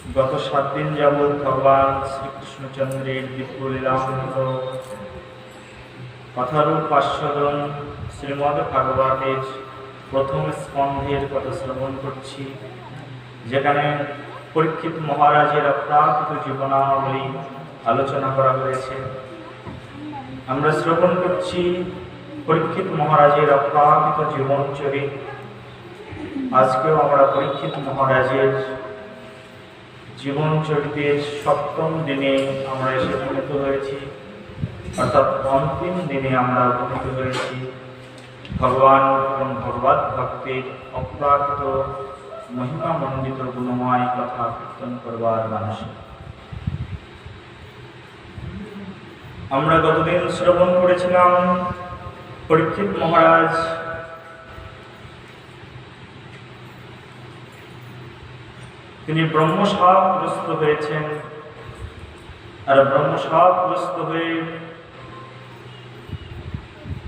গত 7 দিন যাবৎ ভগবান শ্রীকৃষ্ণচন্দ্রের দিব্যলীলামৃত কথারূপ আস্বাদন শ্রীমদ্ ভাগবতের প্রথম স্কন্ধের কথা শ্রবণ করছি, যেখানে পরীক্ষিত মহারাজের অপ্রাকৃত জীবনাবলী আলোচনা করা হয়েছে। আমরা শ্রবণ করছি পরীক্ষিত মহারাজের অপ্রাকৃত জীবনচরিত। আজকেও আমরা পরীক্ষিত মহারাজের জীবনচরিতের 7ম দিনে আমরা এসে উপনীত হয়েছি, অর্থাৎ অন্তিম দিনে আমরা উপনীত হয়েছি ভগবান এবং ভগবত ভক্তের অপ্রাকৃত মহিমামণ্ডিত গুণময় কথা কীর্তন করবার মানুষে। আমরা গতদিন শ্রবণ করেছিলাম পরীক্ষিত মহারাজ তিনি ব্রহ্মশাপগ্রস্ত হয়েছেন, আর ব্রহ্মশাপগ্রস্ত হয়ে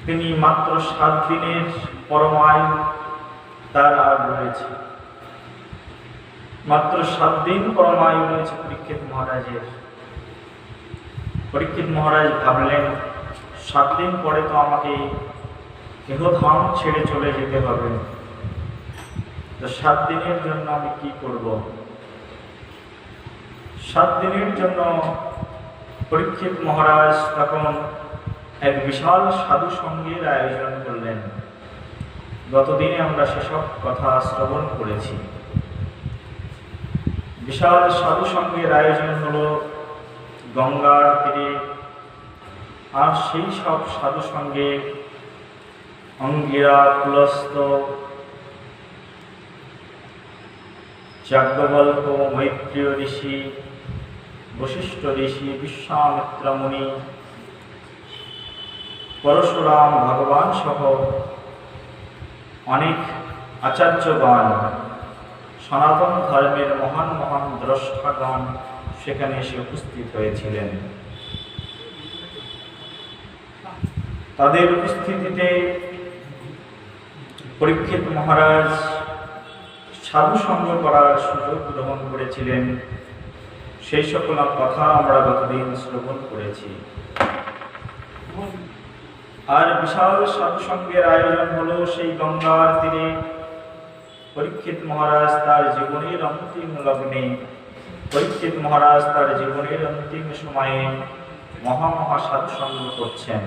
তিনি মাত্র 7 দিনের পরমায়ু তার আর রয়েছে। মাত্র 7 দিন পরমায়ু রয়েছে পরীক্ষিত মহারাজের। পরীক্ষিত মহারাজ ভাবলেন, 7 দিন পরে তো আমাকে দেহধাম ছেড়ে চলে যেতে হবে, তো 7 দিনের জন্য আমি কি করব? 7 দিনের জন্য পরীক্ষিত মহারাজ তখন এক বিশাল সাধু সঙ্গের আয়োজন করলেন। গতদিনে আমরা সেসব কথা শ্রবণ করেছি। বিশাল সাধু সঙ্গের আয়োজন হলো গঙ্গার তীরে, আর সেই সব সাধু সঙ্গে অঙ্গিরা, পুলস্ত, যাজ্ঞবল্ক্য, মৈত্রেয় ঋষি, বশিষ্ঠ ঋষি, বিশ্বামিত্র মুনি, পরশুরাম ভগবান সহ অনেক আচার্যগণ, সনাতন ধর্মের মহান মহান দ্রষ্টাগণ সেখানে এসে উপস্থিত হয়েছিলেন। তাদের উপস্থিতিতে পরীক্ষিত মহারাজ সাধু সঙ্গ করার সুযোগ গ্রহণ করেছিলেন। সেই সকল কথা আমরা গতদিন শ্রবণ করেছি। আর বিশাল সাধু সঙ্গের আয়োজন হলো সেই গঙ্গার তীরে। পরীক্ষিত মহারাজ তার জীবনের অন্তিম লগ্নে, পরীক্ষিত মহারাজ তার জীবনের অন্তিম সময়ে মহা সাধু সঙ্গ করছেন।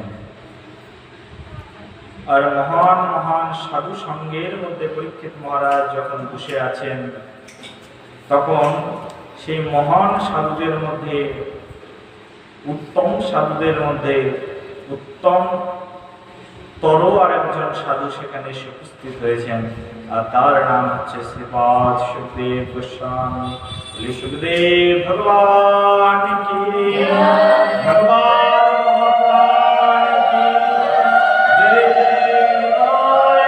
আর মহান মহান সাধু সঙ্গের মধ্যে পরীক্ষিত মহারাজ যখন বসে আছেন, তখন সেই মহান সাধুদের মধ্যে, উত্তম সাধুদের মধ্যে উত্তম তর আরেকজন সাধু সেখানে এসে উপস্থিত হয়েছেন, আর তার নাম হচ্ছে শ্রীপাদ সুখদেব গোস্বামী। সুখদেব ভগবান কি, ভগবান মহাপ্রাণ কি জয় জয়।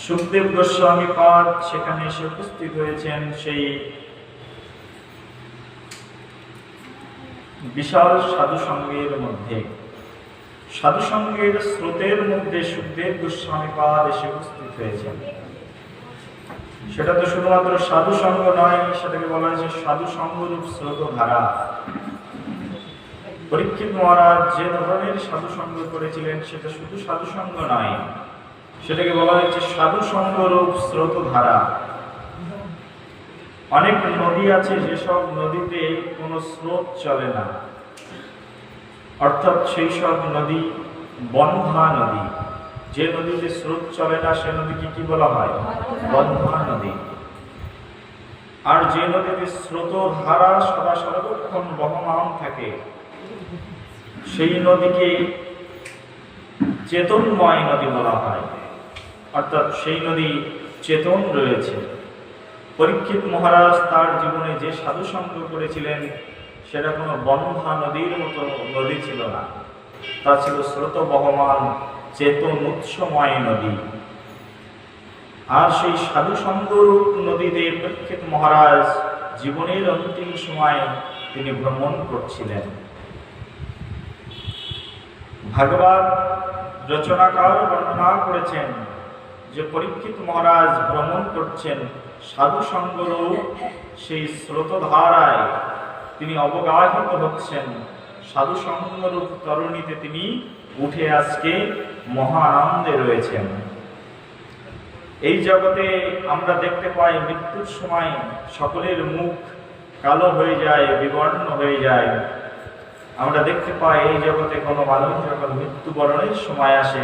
সুখদেব গোস্বামী পাদ সেখানে এসে উপস্থিত হয়েছেন সেই বিশাল সাধু সঙ্গের মধ্যে। সাধু সঙ্গের স্রোতের মধ্যে সুখদেব গোস্বামী পাদ এসে উপস্থিত হয়েছেন। সেটা তো শুধুমাত্র সাধু সঙ্গ নয়, সেটাকে বলা হয়েছে সাধু সঙ্গরূপ স্রোতধারা। পরীক্ষিত মহারাজ যে ধরনের সাধু সঙ্গ করেছিলেন সেটা শুধু সাধু সঙ্গ নয়, সেটাকে বলা হয়েছে সাধু সঙ্গরূপ স্রোতধারা। অনেক নদী আছে যেসব নদীতে কোনো স্রোত চলে না, অর্থাৎ সেই সব নদী বন্ধা নদী। যে নদীতে স্রোত চলে না সে নদীকে কি বলা হয়? বন্ধা নদী। আর যে নদীতে স্রোতধারা সদা সর্বক্ষণ বহমান থাকে সেই নদীকে চেতনময় নদী বলা হয়, অর্থাৎ সেই নদী চেতন রয়েছে। পরীক্ষিত মহারাজ তার জীবনে যে সাধু সঙ্গ করেছিলেন সেটা কোনো বন্ধা নদীর মতো নদী ছিল না, তা ছিল স্রোত বহমান চেতন উৎসময় নদী। আর সেই সাধু সঙ্গরূপ নদীতে পরীক্ষিত মহারাজ জীবনের অন্তিম সময় তিনি ভ্রমণ করছিলেন। ভাগবত রচনাকার বর্ণনা করেছেন যে পরীক্ষিত মহারাজ ভ্রমণ করছেন সাধু সঙ্গরূপ সেই স্রোতধারায় তিনি অবগাহিত হচ্ছেন, সাধু সঙ্গরূপ তরুণীতে তিনি উঠে আজকে মহা আনন্দে রয়েছেন। এই জগতে আমরা দেখতে পাই মৃত্যুর সময় সকলের মুখ কালো হয়ে যায়, বিবর্ণ হয়ে যায়। আমরা দেখতে পাই এই জগতে কোনো মানুষ যখন মৃত্যুবরণের সময় আসে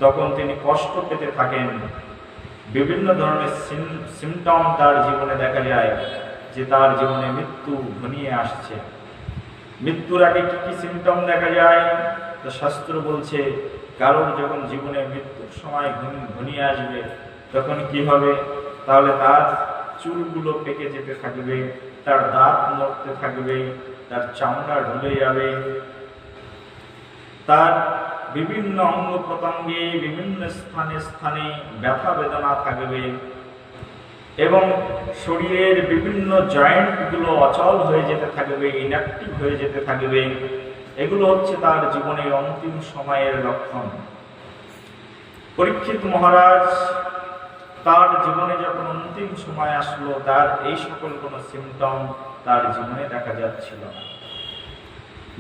তখন তিনি কষ্ট পেতে থাকেন। বিভিন্ন ধরনের সিমটম তার জীবনে দেখা যায় যে তার জীবনে মৃত্যু ঘনিয়ে আসছে। মৃত্যুর আগে কি কি সিমটম দেখা যায়? তো শাস্ত্র বলছে কারোর যখন জীবনে মৃত্যুর সময় ঘনিয়ে আসবে তখন কি হবে? তাহলে তার চুলগুলো পেকে যেতে থাকবে, তার দাঁত নড়তে থাকবে, তার চামড়া ঢুলে যাবে, তার বিভিন্ন অঙ্গ প্রত্যঙ্গে বিভিন্ন স্থানে স্থানে ব্যথা বেদনা থাকবে এবং শরীরের বিভিন্ন জয়েন্টগুলো অচল হয়ে যেতে থাকবে, ইনঅ্যাক্টিভ হয়ে যেতে থাকবে। এগুলো হচ্ছে তার জীবনের অন্তিম সময়ের লক্ষণ। পরীক্ষিত মহারাজ তার জীবনে যখন অন্তিম সময় আসলো তার এই সকল কোনো সিমটম তার জীবনে দেখা যাচ্ছিল না।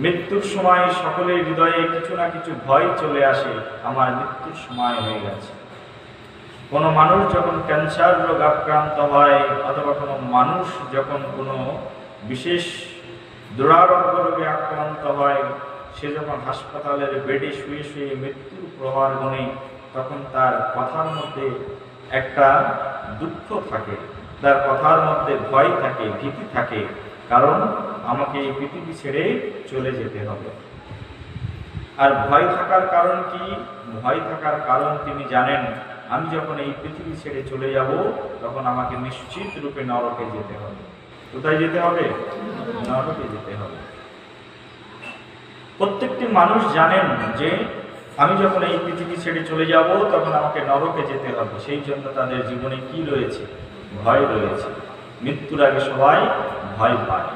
মৃত্যুর সময় সকলের হৃদয়ে কিছু না কিছু ভয় চলে আসে, আমার মৃত্যুর সময় হয়ে গেছে। কোনো মানুষ যখন ক্যান্সার রোগ আক্রান্ত হয় অথবা কোনো মানুষ যখন কোনো বিশেষ দুরারোগ্য রোগে আক্রান্ত হয়, সে যখন হাসপাতালের বেডে শুয়ে শুয়ে মৃত্যুর প্রহার গণে তখন তার কথার মধ্যে একটা দুঃখ থাকে, তার কথার মধ্যে ভয় থাকে, ভীতি থাকে, কারণ আমাকে এই পৃথিবী ছেড়ে চলে যেতে হবে। আর ভয় থাকার কারণ কি? ভয় থাকার কারণ তিনি জানেন আমি যখন এই পৃথিবী ছেড়ে চলে যাব তখন আমাকে নিশ্চিত রূপে নরকে যেতে হবে। কোথায় যেতে হবে? নরকে যেতে হবে। প্রত্যেকটি মানুষ জানেন যে আমি যখন এই পৃথিবী ছেড়ে চলে যাব তখন আমাকে নরকে যেতে হবে। সেই জন্য তাদের জীবনে কি রয়েছে? ভয় রয়েছে। মৃত্যুর আগে সবাই ভয় পায়।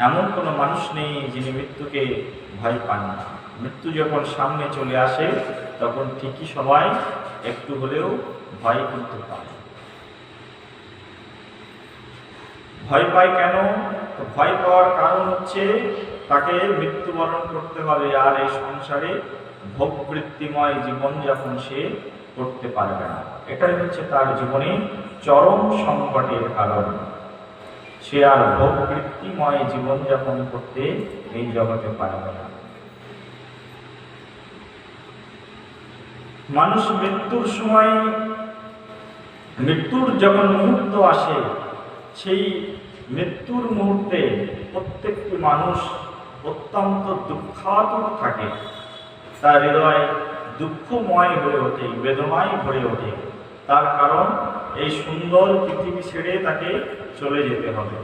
এমন কোনো মানুষ নেই যিনি মৃত্যুকে ভয় পান না। মৃত্যু যখন সামনে চলে আসে তখন ঠিকই সবাই একটু হলেও ভয় কিন্তু পায়। ভয় পায় কেন? ভয় পাওয়ার কারণ হচ্ছে তাকে মৃত্যুবরণ করতে হবে, আর এই সংসারে ভোগবৃত্তিময় জীবনযাপন সে করতে পারবে না। এটাই হচ্ছে তার জীবনে চরম সংকটের কারণ। সে আর ভোগবৃত্তিময় জীবনযাপন করতে এই জগতে পারবে না। মানুষ মৃত্যুর সময়, মৃত্যুর যখন মুহূর্ত আসে, সেই মৃত্যুর মুহূর্তে প্রত্যেকটি মানুষ অত্যন্ত দুঃখাতুর থাকে। তার হৃদয় দুঃখময় হয়ে ওঠে, বেদনায় ভরে ওঠে। তার কারণ এই সুন্দর পৃথিবী ছেড়ে তাকে চলে যেতে হবে,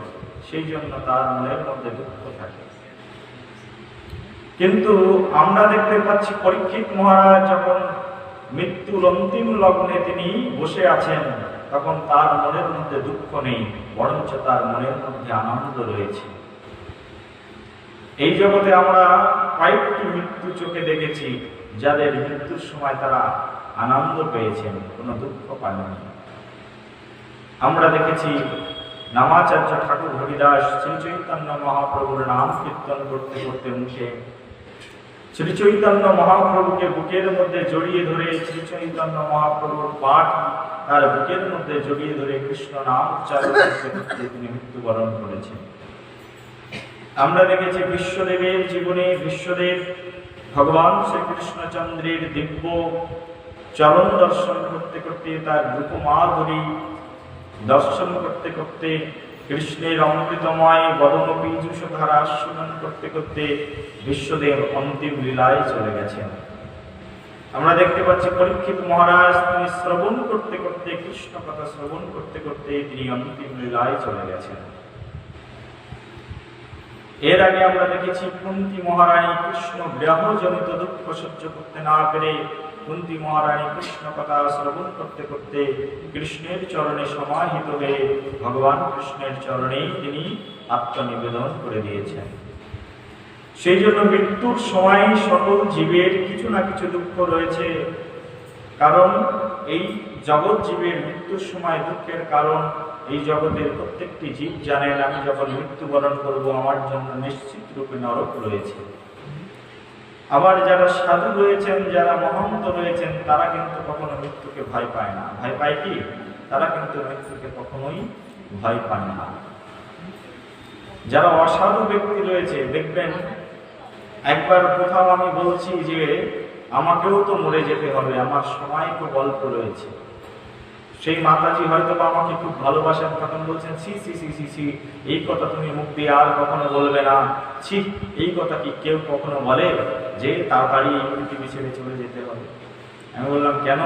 সেই জন্য তার মনের মধ্যে দুঃখ থাকে। কিন্তু আমরা দেখতে পাচ্ছি পরীক্ষিত মহারাজ যখন মৃত্যুর অন্তিম লগ্নে তিনি বসে আছেন তখন তার মনের মধ্যে দুঃখ নেই, বরঞ্চ তার মনের মধ্যে আনন্দ রয়েছে। এই জগতে আমরা কয়েকটি মৃত্যু চোখে দেখেছি যাদের মৃত্যুর সময় তারা আনন্দ পেয়েছেন, কোনো দুঃখ পাননি। আমরা দেখেছি নামাচার্য ঠাকুর হরিদাস শ্রী চৈতন্য মহাপ্রভুর নাম কীর্তন করতে করতে মুখে শ্রী চৈতন্য মহাপ্রভুকে বুকের মধ্যে জড়িয়ে ধরে, শ্রী চৈতন্য মহাপ্রভুর পাঠ তার বুকের মধ্যে জড়িয়ে ধরে কৃষ্ণ নাম উচ্চারণ করতে করতে তিনি মৃত্যুবরণ করেছেন। আমরা দেখেছি বিশ্বদেবের জীবনে বিশ্বদেব ভগবান শ্রীকৃষ্ণচন্দ্রের দিব্য চরণ দর্শন করতে করতে, তার রূপমাধুরী দর্শন করতে করতে, কৃষ্ণের অমৃতময় বদন পীযূষ ধারা আস্বাদন করতে করতে বিশ্বদেব অন্তিম লীলায় চলে গেছেন। আমরা দেখতে পাচ্ছি পরীক্ষিত মহারাজ তিনি শ্রবণ করতে করতে, কৃষ্ণ কথা শ্রবণ করতে করতে তিনি অন্তিম লীলায় চলে গেছেন। এর আগে আমরা দেখেছি কুন্তী মহারানী কৃষ্ণ বিরহজনিত দুঃখ সহ্য করতে না পেরে কুন্তী মহারানী কৃষ্ণ কথা শ্রবণ করতে করতে কৃষ্ণের চরণে সমাহিত হয়ে ভগবান কৃষ্ণের চরণেই তিনি আত্মনিবেদন করে দিয়েছেন। সেই জন্য মৃত্যুর সময় সকল জীবের কিছু না কিছু দুঃখ রয়েছে, কারণ এই জগৎ জীবের মৃত্যুর সময় দুঃখের কারণ এই জগতের প্রত্যেকটি জীব জানেন আমি যখন মৃত্যুবরণ করব আমার জন্য নিশ্চিত রূপে নরক রয়েছে। আবার যারা সাধু রয়েছেন, যারা মহন্ত রয়েছেন, তারা কিন্তু কখনো মৃত্যুকে ভয় পায় না। ভয় পায় কি? তারা কিন্তু মৃত্যুকে কখনোই ভয় পায় না। যারা অসাধু ব্যক্তি রয়েছে, দেখবেন একবার কোথাও আমি বলছি যে আমাকেও তো মরে যেতে হবে, আমার সময় খুব অল্প রয়েছে। সেই মাতাজি হয়তো বা আমাকে খুব ভালোবাসেন, তখন বলছেন ছি ছি ছি ছি ছি, এই কথা তুমি মুখ দিয়ে আর কখনো বলবে না। ছি, এই কথা কি কেউ কখনো বলে যে তাড়াতাড়ি এই পৃথিবী ছেড়ে চলে যেতে হবে? আমি বললাম কেন?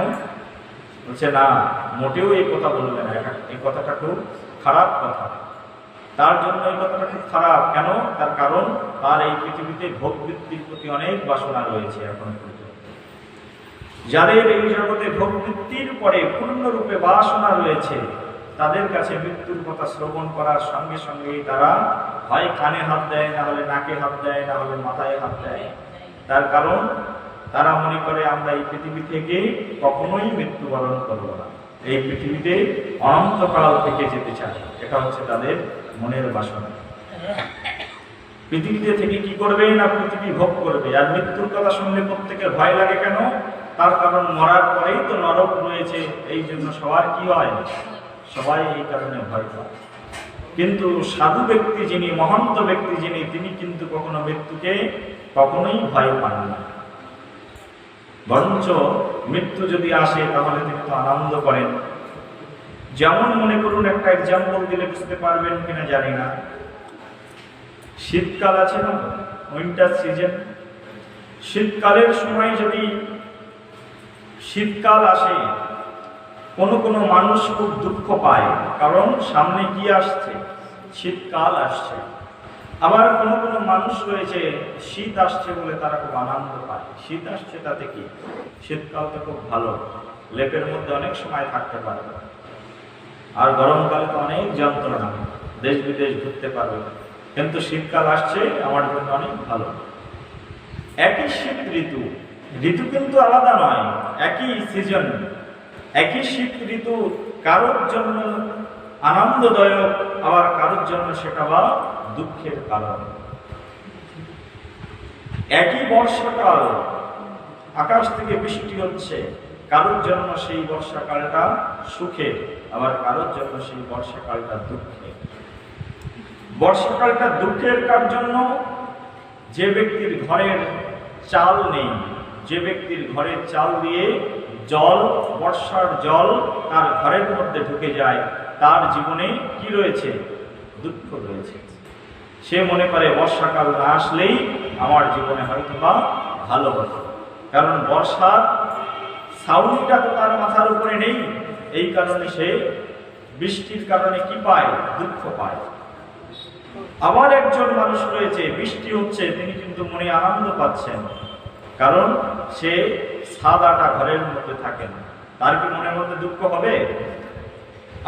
বলছে না, মোটেও এই কথা বলবে না, এই কথাটা খুব খারাপ কথা। তার জন্য এই কথাটা খুব খারাপ কেন? তার কারণ তার এই পৃথিবীতে ভোগ বৃত্তির প্রতি অনেক বাসনা রয়েছে এখন পর্যন্ত। যাদের এই জগতে ভোগ বৃত্তির পরে পূর্ণরূপে বাসনা রয়েছে, তাদের কাছে মৃত্যুর কথা শ্রবণ করার সঙ্গে সঙ্গেই তারা হয় কানে হাত দেয়, না হলে নাকে হাত দেয়, না হলে মাথায় হাত দেয়। তার কারণ তারা মনে করে আমরা এই পৃথিবী থেকে কখনোই মৃত্যুবরণ করব না, এই পৃথিবীতে অনন্তকাল থেকে যেতে চায়। এটা হচ্ছে তাদের মনের বাসনা। পৃথিবীতে থেকে কি করবে না পৃথিবী ভোগ করবে। আর মৃত্যুর কথা শুনলে প্রত্যেকের ভয় লাগে কেন? তার কারণ মরার পরেই তো নরক রয়েছে, এই জন্য সবার কি হয়? সবাই এই কারণে ভয় পায়। কিন্তু সাধু ব্যক্তি যিনি, মহন্ত ব্যক্তি যিনি, তিনি কিন্তু কখনো মৃত্যুকে কখনোই ভয় পান না। বরঞ্চ মৃত্যু যদি আসে তাহলে তিনি তো আনন্দ করেন। যেমন মনে করুন, একটা এক্সাম্পল দিলে বুঝতে পারবেন কিনা জানি না, শীতকাল আছে না, উইন্টার সিজন। শীতকালের সময় যদি শীতকাল আসে, কোনো মানুষ খুব দুঃখ পায়, কারণ সামনে কি আসছে? শীতকাল আসছে। আবার কোনো মানুষ রয়েছে শীত আসছে বলে তারা খুব আনন্দ পায়। শীত আসছে তাতে কি? শীতকাল তো খুব ভালো, লেপের মধ্যে অনেক সময় থাকতে পারবে। আর গরমকালে তো অনেক যন্ত্রণা, দেশ বিদেশ ঘুরতে পারবে। কিন্তু শীতকাল আসছে আমার জন্য অনেক ভালো। একই শীত ঋতু, ঋতু কিন্তু আলাদা নয়, একই সিজন, একই শীত ঋতু কারোর জন্য আনন্দদায়ক, আবার কারোর জন্য সেটা বা দুঃখের কারণ। একই বর্ষাকাল, আকাশ থেকে বৃষ্টি হচ্ছে, কারোর জন্য সেই বর্ষাকালটা সুখের, আবার কারোর জন্য সেই বর্ষাকালটা দুঃখের। বর্ষাকালটা দুঃখের কার জন্য? যে ব্যক্তির ঘরের চাল নেই, যে ব্যক্তির ঘরের চাল দিয়ে জল, বর্ষার জল তার ঘরের মধ্যে ঢুকে যায়, তার জীবনে কি রয়েছে? দুঃখ রয়েছে। সে মনে করে বর্ষাকাল না আসলেই আমার জীবনে হয়তো বা ভালো হতো, কারণ বর্ষার ছাউনিটা তো তার মাথার উপরে নেই। এই কারণে সে বৃষ্টির কারণে কি পায়? দুঃখ পায়। আবার একজন মানুষ রয়েছে, বৃষ্টি হচ্ছে, তিনি কিন্তু মনে আনন্দ পাচ্ছেন, কারণ সে সাদাটা ঘরের মধ্যে থাকেন। তার কি মনের মধ্যে দুঃখ হবে?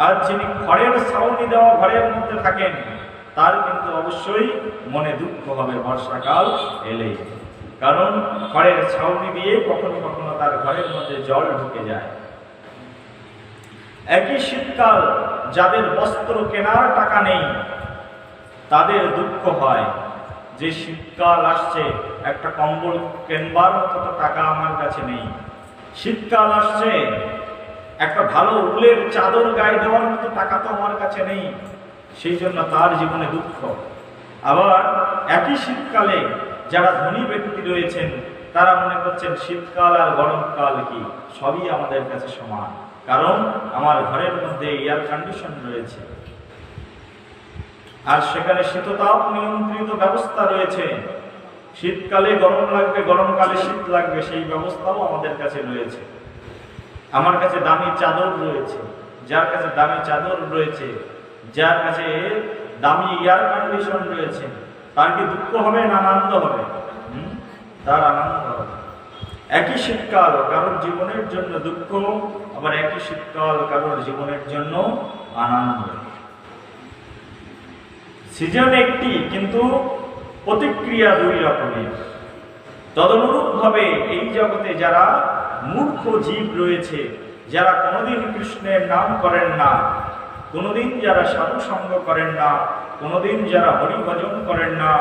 আর যিনি খড়ের ছাউনি দেওয়া ঘরের মধ্যে থাকেন, তার কিন্তু অবশ্যই মনে দুঃখ হবে বর্ষাকাল এলেই, কারণ খড়ের ছাউনি দিয়ে কখনো কখনো তার ঘরের মধ্যে জল ঢুকে যায়। একই শীতকাল, যাদের বস্ত্র কেনার টাকা নেই তাদের দুঃখ হয় যে শীতকাল আসছে, একটা কম্বল কেনবার মতো টাকা আমার কাছে নেই। শীতকাল আসছে, একটা ভালো উলের চাদর গায়ে দেওয়ার মতো টাকা তো আমার কাছে নেই, সেই জন্য তার জীবনে দুঃখ। আবার একই শীতকালে যারা ধনী ব্যক্তি রয়েছেন, তারা মনে করছেন শীতকাল আর গরমকাল কি, সবই আমাদের কাছে সমান, কারণ আমার ঘরের মধ্যে এয়ার কন্ডিশন রয়েছে, আর সেখানে শীততাপ নিয়ন্ত্রিত ব্যবস্থা রয়েছে। শীতকালে গরম লাগবে, গরমকালে শীত লাগবে, সেই ব্যবস্থাও আমাদের কাছে রয়েছে। আমার কাছে দামি চাদর রয়েছে, যার কাছে দামি চাদর রয়েছে, যার কাছে দামি এয়ার কন্ডিশন রয়েছে, তার কি দুঃখ হবে না আনন্দ হবে? তার আনন্দ হবে। একই শীতকাল কারোর জীবনের জন্য দুঃখ, আবার একই শীতকাল কারোর জীবনের জন্য আনন্দ। সিজন একটি, কিন্তু প্রতিক্রিয়া দুই রকমের। তদনুরূপভাবে এই জগতে যারা মূর্খ জীব রয়েছে, যারা কোনোদিন কৃষ্ণের নাম করেন না, কোনোদিন যারা সাধু সঙ্গ করেন না, কোনোদিন যারা হরিভজন করেন না,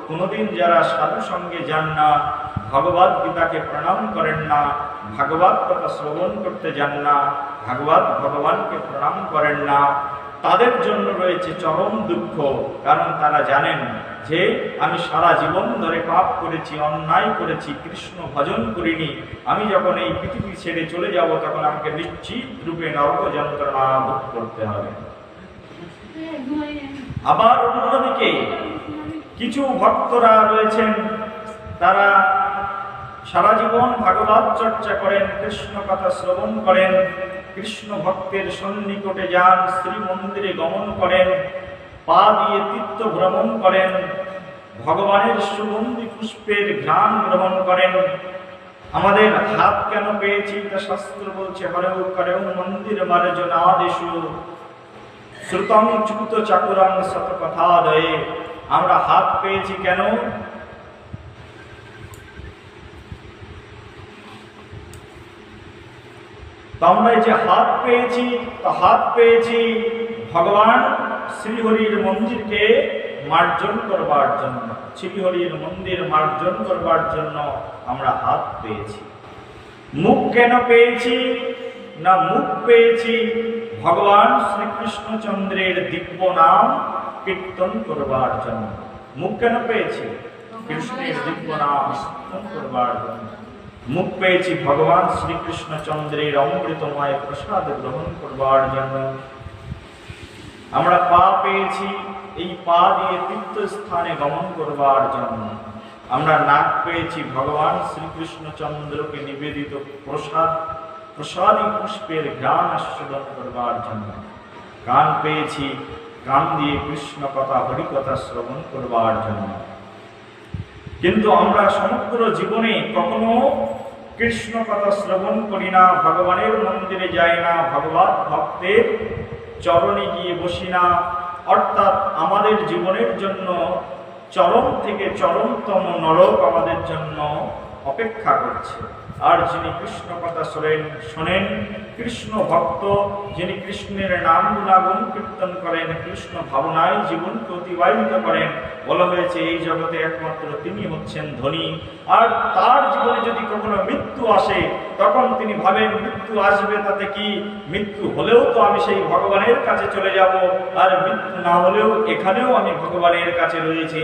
কোনোদিন যারা সাধু সঙ্গে যান না, ভগবদ গীতাকে প্রণাম করেন না, ভাগবত কথা শ্রবণ করতে যান না, ভাগবত ভগবানকে প্রণাম করেন না, তাদের জন্য রয়েছে চরম দুঃখ। কারণ তারা জানেন যে আমি সারা জীবন ধরে পাপ করেছি, অন্যায় করেছি, কৃষ্ণ ভজন করিনি, আমি যখন এই পৃথিবী ছেড়ে চলে যাব তখন আমাকে নিশ্চিত রূপে নরক যন্ত্রণা ভোগ করতে হবে। আবার অন্যদিকে কিছু ভক্তরা রয়েছেন, তারা সারা জীবন ভাগবত চর্চা করেন, কৃষ্ণ কথা শ্রবণ করেন, কৃষ্ণ ভক্তের সন্নিকটে যান, শ্রী মন্দিরে গমন করেন, পা দিয়ে তীর্থ ভ্রমণ করেন, ভগবানের সুগন্ধি পুষ্পের ঘ্রাণ গ্রহণ করেন। আমাদের হাত কেন পেয়েছি তা শাস্ত্র বলছে, হরেও করেও মন্দির মার্জনাদেশু শ্রুতং চুক্ত চাকুরং শত কথাদয়ে। আমরা হাত পেয়েছি কেন? আমরা যে হাত পেয়েছি, তো হাত পেয়েছি ভগবান শ্রীহরির মন্দিরকে মার্জন করবার জন্য, শ্রীহরির মন্দির মার্জন করবার জন্য আমরা হাত পেয়েছি। মুখ কেন পেয়েছি? না, মুখ পেয়েছি ভগবান শ্রীকৃষ্ণচন্দ্রের দিব্য নাম কীর্তন করবার জন্য। মুখ কেন পেয়েছি? কৃষ্ণের দিব্য নাম কীর্তন করবার জন্য। মুখ পেয়েছি ভগবান শ্রীকৃষ্ণচন্দ্রের অমৃতময় প্রসাদ গ্রহণ করবার জন্য। আমরা পা পেয়েছি এই পা দিয়ে তীর্থস্থানে গমন করবার জন্য। আমরা নাক পেয়েছি ভগবান শ্রীকৃষ্ণচন্দ্রকে নিবেদিত প্রসাদী পুষ্পের ঘ্রাণ আস্বাদন করবার জন্য। কান পেয়েছি কান দিয়ে কৃষ্ণ কথা হরিকথা শ্রবণ করবার জন্য। কিন্তু আমরা সমগ্র জীবনে কখনো কৃষ্ণ কথা শ্রবণ করি না, ভগবানের মন্দিরে যাই না, ভগবত ভক্তের চরণে গিয়ে বসি না। অর্থাৎ আমাদের জীবনের জন্য চরম থেকে চরমতম নরক আমাদের জন্য অপেক্ষা করছে। আর যিনি কৃষ্ণ কথা শোনেন, কৃষ্ণ ভক্ত, যিনি কৃষ্ণের নাম গুণাগুণ কীর্তন করেন, কৃষ্ণ ভাবনায় জীবনকে অতিবাহিত করেন, বলা হয়েছে এই জগতে একমাত্র তিনি হচ্ছেন ধনী। আর তার জীবনে যদি কখনো মৃত্যু আসে, তখন তিনি ভাবেন মৃত্যু আসবে তাতে কি, মৃত্যু হলেও তো আমি সেই ভগবানের কাছে চলে যাব, আর মৃত্যু না হলেও এখানেও আমি ভগবানের কাছে রয়েছি।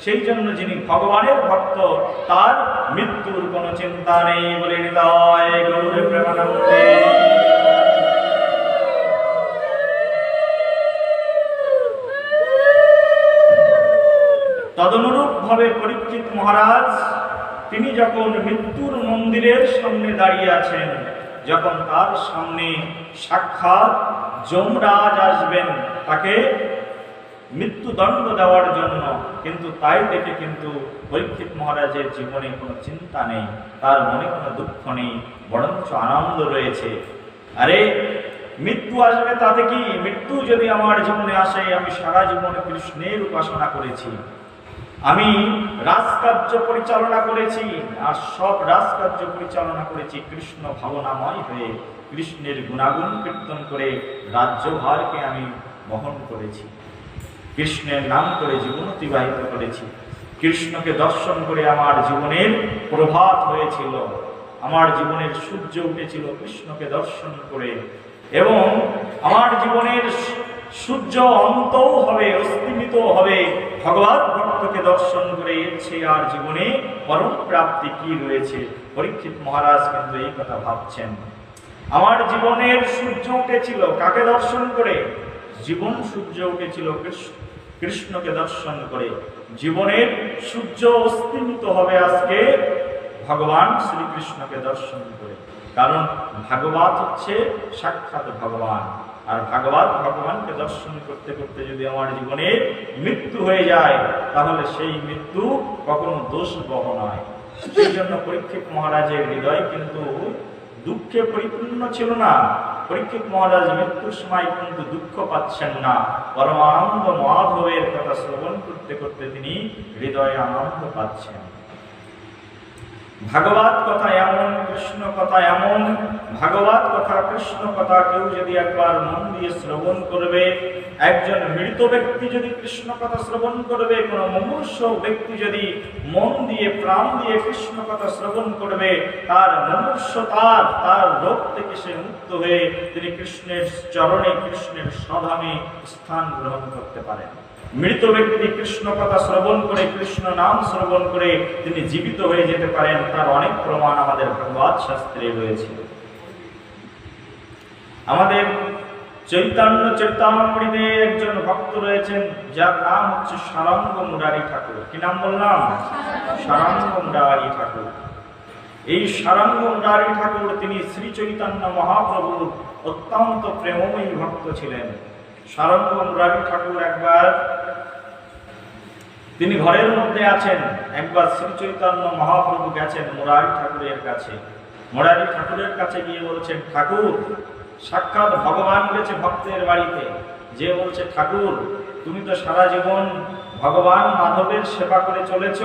সেই জন্য যিনি ভগবানের ভক্ত, তার মৃত্যুর কোনো চিন্তা নেই। বলে নিতাই গৌর প্রেমানন্দে। তদনুরূপ ভাবে পরীক্ষিত মহারাজ তিনি যখন মৃত্যুর মন্দিরের সামনে দাঁড়িয়ে আছেন, যখন তার সামনে সাক্ষাৎ যমরাজ আসবেন তাকে মৃত্যুদণ্ড দেওয়ার জন্য, কিন্তু তাই দেখে কিন্তু পরীক্ষিত মহারাজের জীবনে কোনো চিন্তা নেই, তার মনে কোনো দুঃখ নেই, বরঞ্চ আনন্দ রয়েছে। আরে মৃত্যু আসবে তাতে কি, মৃত্যু যদি আমার জীবনে আসে, আমি সারা জীবনে কৃষ্ণের উপাসনা করেছি, আমি রাজকার্য পরিচালনা করেছি, আর সব রাজকার্য পরিচালনা করেছি কৃষ্ণ ভাবনাময় হয়ে, কৃষ্ণের গুণাগুণ কীর্তন করে রাজ্যভারকে আমি বহন করেছি, কৃষ্ণের নাম করে জীবন অতিবাহিত করেছি, কৃষ্ণকে দর্শন করে আমার জীবনের প্রভাত হয়েছিল, আমার জীবনের সূর্য উঠেছিল কৃষ্ণকে দর্শন করে, এবং আমার জীবনের সূর্য অন্তও হবে, অস্তিমিত হবে ভগবত ভক্তকে দর্শন করে। এসে আর জীবনে পরম প্রাপ্তি কি রয়েছে? পরীক্ষিত মহারাজ কিন্তু এই কথা ভাবছেন। আমার জীবনের সূর্য উঠেছিল কাকে দর্শন করে? জীবন সূর্য উঠেছিল কৃষ্ণকে দর্শন করে। জীবনের সূর্য অস্তিমিত হবে আজকে ভগবান শ্রীকৃষ্ণকে দর্শন করে। কারণ ভাগবত হচ্ছে সাক্ষাৎ ভগবান, আর ভাগবত ভগবানকে দর্শন করতে করতে যদি আমার জীবনে মৃত্যু হয়ে যায়, তাহলে সেই মৃত্যু কখনো দোষ বহ নয়। সেই জন্য পরীক্ষিত মহারাজের হৃদয় কিন্তু দুঃখে পরিপূর্ণ ছিল না। পরীক্ষিত মহারাজ মৃত্যুর সময় কিন্তু দুঃখ পাচ্ছেন না, পরমানন্দ মাধবের কথা শ্রবণ করতে করতে তিনি হৃদয়ে আনন্দ পাচ্ছেন। ভাগবত কথা এমন, কৃষ্ণ কথা এমন, ভাগবত কথা কৃষ্ণ কথা কেউ যদি একবার মন দিয়ে শ্রবণ করবে, একজন মৃত ব্যক্তি যদি কৃষ্ণ কথা শ্রবণ করবে, কোন মুমূর্ষ ব্যক্তি যদি মন দিয়ে প্রাণ দিয়ে কৃষ্ণ কথা শ্রবণ করবে, তার তার রোগ থেকে সে মুক্ত হয়ে তিনি কৃষ্ণের চরণে, কৃষ্ণের স্বধামে স্থান গ্রহণ করতে পারেন। মৃত ব্যক্তি কৃষ্ণ কথা শ্রবণ করে, কৃষ্ণ নাম শ্রবণ করে তিনি জীবিত হয়ে যেতে পারেন, তার অনেক প্রমাণ আমাদের ভাগবত শাস্ত্রে রয়েছে। আমাদের চৈতন্য চৈতামৃতে একজন ভক্ত রয়েছেন যার নাম হচ্ছে সারঙ্গ মুরারি ঠাকুর। কি নাম বললাম? সারঙ্গ মুরারি ঠাকুর। এই সারঙ্গ মুরারি ঠাকুর তিনি শ্রী চৈতন্য মহাপ্রভুর অত্যন্ত প্রেমময়ী ভক্ত ছিলেন। সারঙ্গ মুরারি ঠাকুর একবার তিনি ঘরের মধ্যে আছেন, একবার শ্রী চৈতন্য মহাপ্রভু গেছেন মুরারি ঠাকুরের কাছে। মুরারি ঠাকুরের কাছে গিয়ে বলছেন, ঠাকুর, সাক্ষাৎ ভগবান গেছে ভক্তের বাড়িতে, যে বলছে, ঠাকুর তুমি তো সারা জীবন ভগবান মাধবের সেবা করে চলেছ,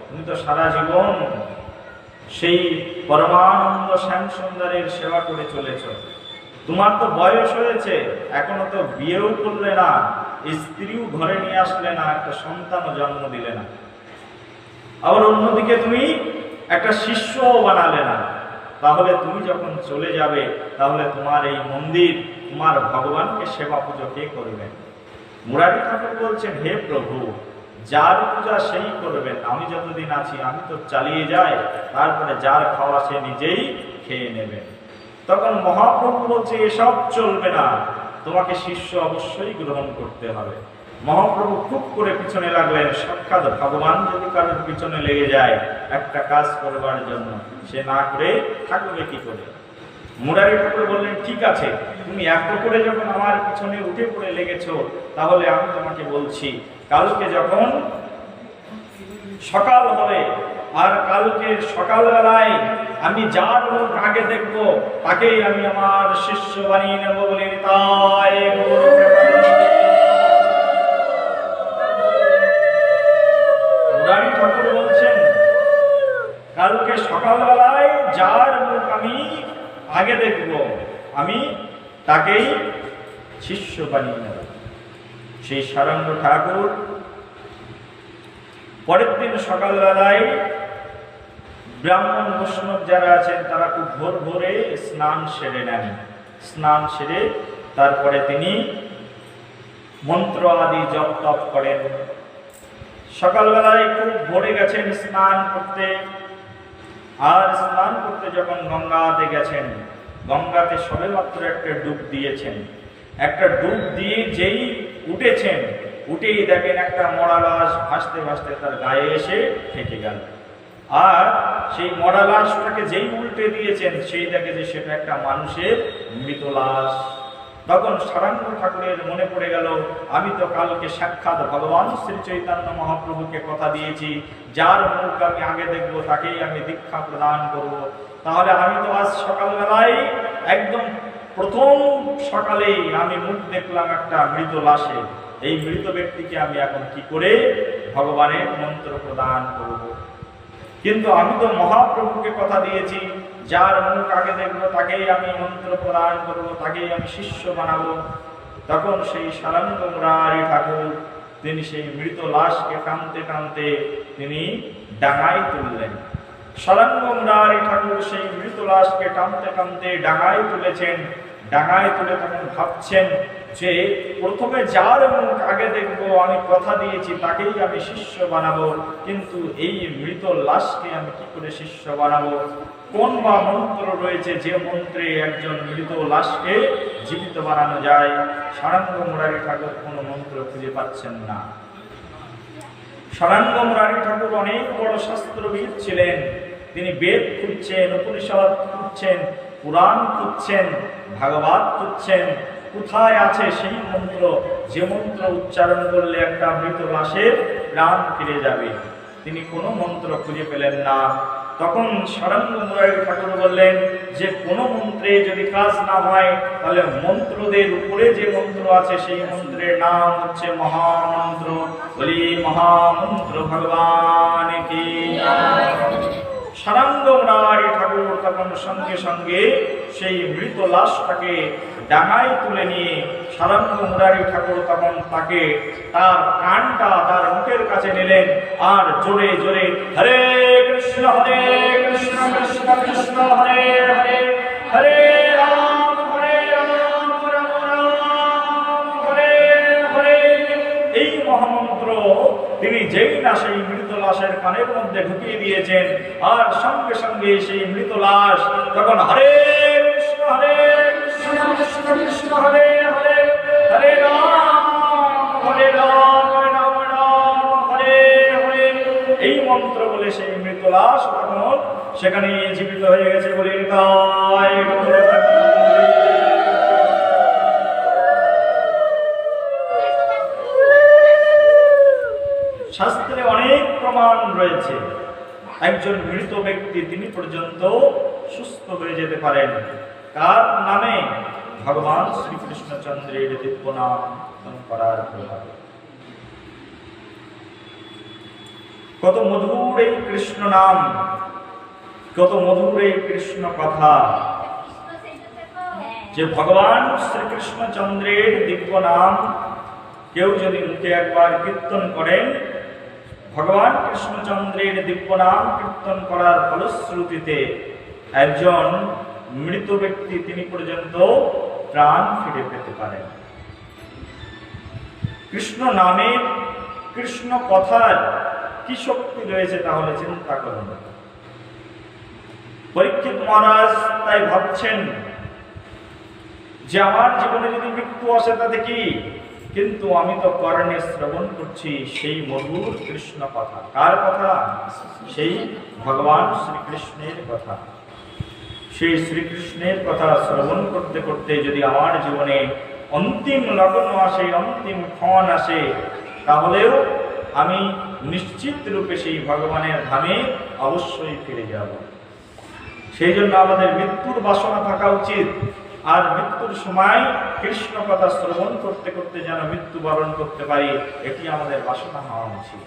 তুমি তো সারা জীবন সেই পরমানন্দ শ্যাম সুন্দরের সেবা করে চলেছ, তোমার তো বয়স হয়েছে, এখনো তো বিয়েও করলে না, স্ত্রীও ঘরে নিয়ে আসলে না, একটা সন্তানও জন্ম দিলে না, আবার অন্যদিকে তুমি একটা শিষ্যও বানালে না, তাহলে তুমি যখন চলে যাবে তাহলে তোমার এই মন্দির, তোমার ভগবানকে সেবা পুজো কে করবেন? মুরারি ঠাকুর বলছেন, হে প্রভু, যার পূজা সেই করবেন, আমি যতদিন আছি আমি তো চালিয়ে যাই, তারপরে যার খাওয়া সে নিজেই খেয়ে নেবেন। তখন মহাপ্রভু বলছে, এসব চলবে না, তোমাকে শিষ্য অবশ্যই গ্রহণ করতে হবে। মহাপ্রভু খুব করে পিছনে লাগলেন। সাক্ষাৎ ভগবান যদি কারোর পিছনে লেগে যায় একটা কাজ করবার জন্য, সে না করে থাকবে কি করে? মুরারি ঠাকুর বললেন, ঠিক আছে, তুমি এত করে যখন আমার পিছনে উঠে পড়ে লেগেছ, তাহলে আমি তোমাকে বলছি, কালকে যখন সকাল হবে, আর কালকে সকালবেলায় আমি যার মুখ আগে দেখব তাকেই আমি আমার শিষ্য বানিয়ে নেব বলে তাই মুরারি ঠাকুর বলছেন, কালকে সকালবেলায় যার মুখ আমি আগে দেখব আমি তাকেই শিষ্য বানিয়ে নেব। সেই সারঙ্গ ঠাকুর পরের দিন সকালবেলায় ব্রাহ্মণ বৈষ্ণব যারা আছেন তারা খুব ভোর ভোরে স্নান সেরে নেন। স্নান সেরে তারপরে তিনি মন্ত্র আদি জপ তপ করেন। সকালবেলায় খুব ভোরে গেছেন স্নান করতে, আর স্নান করতে যখন গঙ্গাতে গেছেন, গঙ্গাতে সবেমাত্র একটা ডুব দিয়েছেন। একটা ডুব দিয়ে যেই উঠেছেন, উঠেই দেখেন একটা মরা লাশ ভাসতে ভাসতে তার গায়ে এসে ঠেকে গেল। আর সেই মরা লাশটাকে যেই উল্টে দিয়েছেন, সেই দেখে যে সেটা একটা মানুষের মৃত লাশ। তখন সারঙ্গ ঠাকুরের মনে পড়ে গেল, আমি তো কালকে সাক্ষাৎ ভগবান শ্রী চৈতন্য মহাপ্রভুকে কথা দিয়েছি, যার মুখ আমি আগে দেখবো তাকেই আমি দীক্ষা প্রদান করব। তাহলে আমি তো আজ সকালবেলায় একদম প্রথম সকালেই আমি মুখ দেখলাম একটা মৃত লাশে। এই মৃত ব্যক্তিকে আমি এখন কি করে ভগবানের মন্ত্র প্রদান করব? কিন্তু আমি তো মহাপ্রভুকে কথা দিয়েছি, যার মুখ আগে দেখবো তাকেই আমি মন্ত্র প্রদান করব, তাকেই আমি শিষ্য বানাবো। তখন সেই সারঙ্গ মুরারি ঠাকুর তিনি সেই মৃত লাশকে টানতে টানতে তিনি ডাঙায় তুললেন। সারঙ্গ মুরারি ঠাকুর সেই মৃত লাশকে টানতে টানতে ডাঙায় তুলেছেন। ডাঙায় তুলে তখন ভাবছেন যে প্রথমে যার মুখ আগে দেখবো, আমি কথা দিয়েছি তাকেই আমি শিষ্য বানাবো, কিন্তু এই মৃত লাশকে আমি কি করে শিষ্য বানাবো? কোন বা মন্ত্র রয়েছে যে মন্ত্রে একজন মৃত লাশকে জীবিত বানানো যায়? সারঙ্গ মুরারি ঠাকুর কোনো মন্ত্র খুঁজে পাচ্ছেন না। সারঙ্গ মুরারি ঠাকুর অনেক বড় শাস্ত্রবিদ ছিলেন। তিনি বেদ খুঁজছেন, উপনিষদ খুঁজছেন, পুরাণ খুঁজছেন, ভাগবত খুঁজছেন, কোথায় আছে সেই মন্ত্র যে মন্ত্র উচ্চারণ করলে একটা মৃত লাশের প্রাণ ফিরে যাবে। তিনি কোনো মন্ত্র খুঁজে পেলেন না। তখন সারঙ্গ মুরারি ঠাকুর বললেন যে কোনো মন্ত্রে যদি কাজ না হয় তাহলে মন্ত্রদের উপরে যে মন্ত্র আছে সেই মন্ত্রের নাম হচ্ছে মহামন্ত্র। বলি মহামন্ত্র ভগবান কি। সারঙ্গ মুরারি ঠাকুর তখন সঙ্গে সঙ্গে সেই মৃত লাশটাকে ডাঙায় তুলে নিয়ে সারঙ্গ মুরারি ঠাকুর তখন তাকে তার কানটা তার মুখের কাছে নিলেন আর জোরে জোরে হরে কৃষ্ণ কৃষ্ণ কৃষ্ণ হরে হরে হরে রাম রাম রাম হরে হরে এই মহামন্ত্র তিনি যেই না সেই মৃত লাশের কানের মধ্যে ঢুকিয়ে দিয়েছেন আর সঙ্গে সঙ্গে সেই মৃত লাশ তখন হরে কৃষ্ণ কৃষ্ণ কৃষ্ণ হরে হরে হরে রাম রাম রাম হরে হরে এই মন্ত্র বলে সেই মৃত লাশ তখন সেখানে জীবিত হয়ে গেছে বলে তাই শাস্ত্রে অনেক প্রমাণ রয়েছে একজন মৃত ব্যক্তি তিনি পর্যন্ত সুস্থ হয়ে যেতে পারেন কার নামে? ভগবান শ্রীকৃষ্ণচন্দ্রের দিব্য নাম করার প্রভাবে। কত মধুর এই কৃষ্ণ নাম, কত মধুর এই কৃষ্ণ কথা, যে ভগবান শ্রীকৃষ্ণচন্দ্রের দিব্য নাম কেউ যদি মুখে একবার কীর্তন করেন, ভগবান কৃষ্ণচন্দ্রের দিব্য নাম কীর্তন করার ফলশ্রুতিতে একজন মৃত ব্যক্তি তিনি পর্যন্ত প্রাণ ফিরে পেতে পারেন। কৃষ্ণ নামের, কৃষ্ণ কথার কি শক্তি রয়েছে তাহলে চিন্তা করুন। পরীক্ষিত মহারাজ তাই ভাবছেন যে আমার জীবনে যদি মৃত্যু আসে তাতে কি, কিন্তু আমি তো কর্ণে শ্রবণ করছি সেই মধুর কৃষ্ণ কথা। কার কথা? সেই ভগবান শ্রীকৃষ্ণের কথা। সেই শ্রীকৃষ্ণের কথা শ্রবণ করতে করতে যদি আমার জীবনে অন্তিম লগ্ন আসে, অন্তিম ক্ষণ আসে, তাহলেও আমি নিশ্চিত রূপে সেই ভগবানের ধামে অবশ্যই ফিরে যাব। সেই জন্য আমাদের মৃত্যুর বাসনা থাকা উচিত, আর মৃত্যুর সময় কৃষ্ণ কথা শ্রবণ করতে করতে যেন মৃত্যুবরণ করতে পারি, এটি আমাদের বাসনা হওয়া উচিত।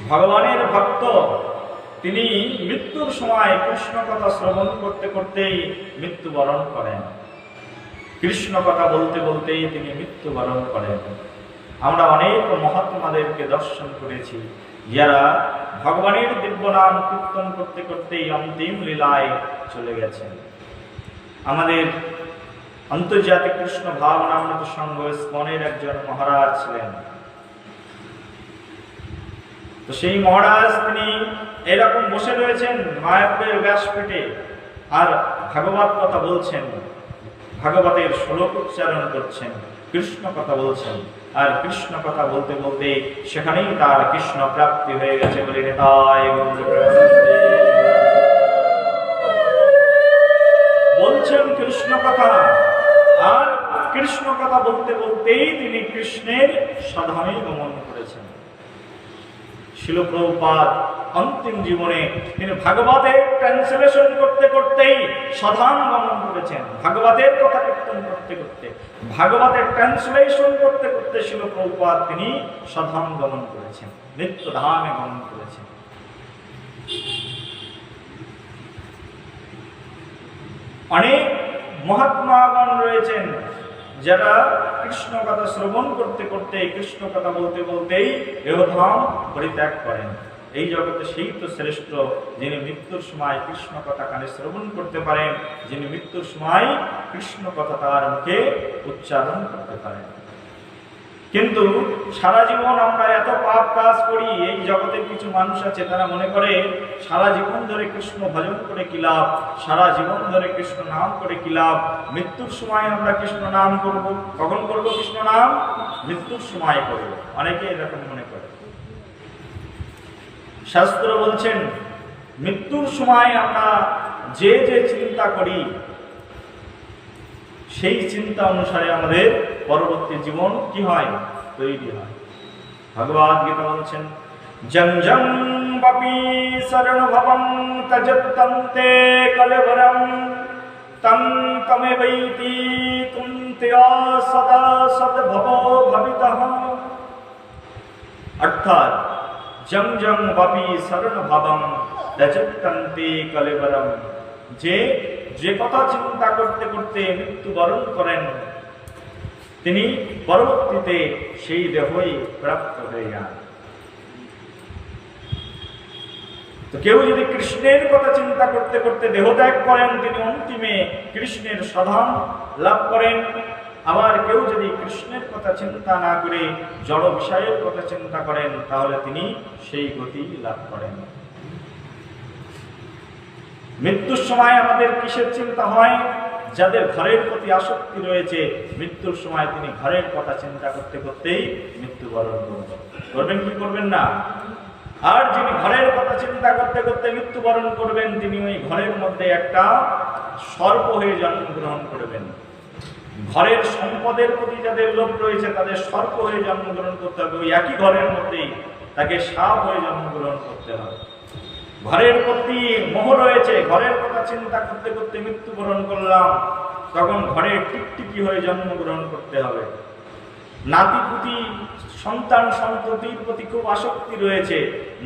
ভগবানের ভক্ত তিনি মৃত্যুর সময় কৃষ্ণ কথা শ্রবণ করতে করতেই মৃত্যুবরণ করেন, কৃষ্ণ কথা বলতে বলতেই তিনি মৃত্যুবরণ করেন। আমরা অনেক মহাত্মাদেরকে দর্শন করেছি যারা ভগবানের দিব্য নাম কীর্তন করতে করতেই অন্তিম লীলায় চলে গেছেন। আমাদের আন্তর্জাতিক কৃষ্ণ ভাবনামৃত সংঘ ইসকনের একজন মহারাজ ছিলেন। তো সেই মহারাজ তিনি এরকম বসে রয়েছেন মায়াপুরের ব্যাসপীঠে আর ভাগবত কথা বলছেন, ভাগবতের শ্লোক উচ্চারণ করছেন, কৃষ্ণ কথা বলছেন, আর কৃষ্ণ কথা বলতে বলতে সেখানেই তার কৃষ্ণ প্রাপ্তি হয়ে গেছে বলে বলছেন কৃষ্ণ কথা। আর কৃষ্ণ কথা বলতে বলতেই তিনি কৃষ্ণের সাধনে গমন করেছেন। শিল প্রভুপাদ অন্তিম জীবনে তিনি ভাগবতের ট্রান্সলেশন করতে করতেই সাধন গমন করেছেন। ভাগবতের কথা কীর্তন করতে করতে, ভাগবতের ট্রান্সলেশন করতে করতে শিল প্রভুপাদ তিনি সাধন গমন করেছেন, নিত্য ধামে গমন করেছেন। অনেক মহাত্মাগণ রয়েছেন যারা কৃষ্ণ কথা শ্রবণ করতে করতে, কৃষ্ণ কথা বলতে বলতেই দেহধাম পরিত্যাগ করেন। এই জগতে সেই তো শ্রেষ্ঠ যিনি মৃত্যুর সময় কৃষ্ণ কথা কানে শ্রবণ করতে পারেন, যিনি মৃত্যুর সময় কৃষ্ণ কথা তার মুখে উচ্চারণ করতে পারেন। কিন্তু সারা জীবন আমরা এত পাপ কাজ করি, এই জগতের কিছু মানুষ আছে তারা মনে করে সারা জীবন ধরে কৃষ্ণ ভজন করে কি লাভ, সারা জীবন ধরে কৃষ্ণ নাম করে কি লাভ, মৃত্যুর সময় আমরা কৃষ্ণ নাম করব। কখন করব কৃষ্ণ নাম? মৃত্যুর সময় করব। অনেকে এরকম মনে করে। শাস্ত্র বলছেন মৃত্যুর সময় আমরা যে যে চিন্তা করি সেই চিন্তা অনুসারে আমাদের পরবর্তী জীবন কি হয়? তৈরি হয়। ভগবদ গীতা বলছেন জং জং वपि शरणभवं त्यजत्यन्ते कलेवरं तं तमेवैति तुन्त्या सदा सद्भवो भवितः। অর্থাৎ জং জং বাপি শরণ ভাবম त्यजत्यन्ते কলেবরম, যে কথা চিন্তা করতে করতে মৃত্যুবরণ করেন তিনি পরবর্তীতে সেই দেহই প্রাপ্ত হয়ে যান। তো কেউ যদি কৃষ্ণের কথা চিন্তা করতে করতে দেহত্যাগ করেন তিনি অন্তিমে কৃষ্ণের সাধন লাভ করেন। আবার কেউ যদি কৃষ্ণের কথা চিন্তা না করে জড় বিষয়ের কথা চিন্তা করেন তাহলে তিনি সেই গতি লাভ করেন। মৃত্যুর সময় আমাদের কিসের চিন্তা হয়? যাদের ঘরের প্রতি আসক্তি রয়েছে মৃত্যুর সময় তিনি ঘরের কথা চিন্তা করতে করতেই মৃত্যুবরণ করবেন কি করবেন না? আর যিনি ঘরের কথা চিন্তা করতে করতে মৃত্যুবরণ করবেন তিনি ওই ঘরের মধ্যে একটা সর্প হয়ে জন্মগ্রহণ করবেন। ঘরের সম্পদের প্রতি যাদের লোভ রয়েছে তাদের সর্প হয়ে জন্মগ্রহণ করতে হবে, ওই একই ঘরের মধ্যেই তাকে সাপ হয়ে জন্মগ্রহণ করতে হবে। ঘরের প্রতি মোহ রয়েছে, ঘরের কথা চিন্তা করতে করতে মৃত্যুবরণ করলাম, তখন ঘরে টিকটিকি হয়ে জন্মগ্রহণ করতে হবে। নাতিপুতি সন্তান সন্ততির প্রতি খুব আসক্তি রয়েছে,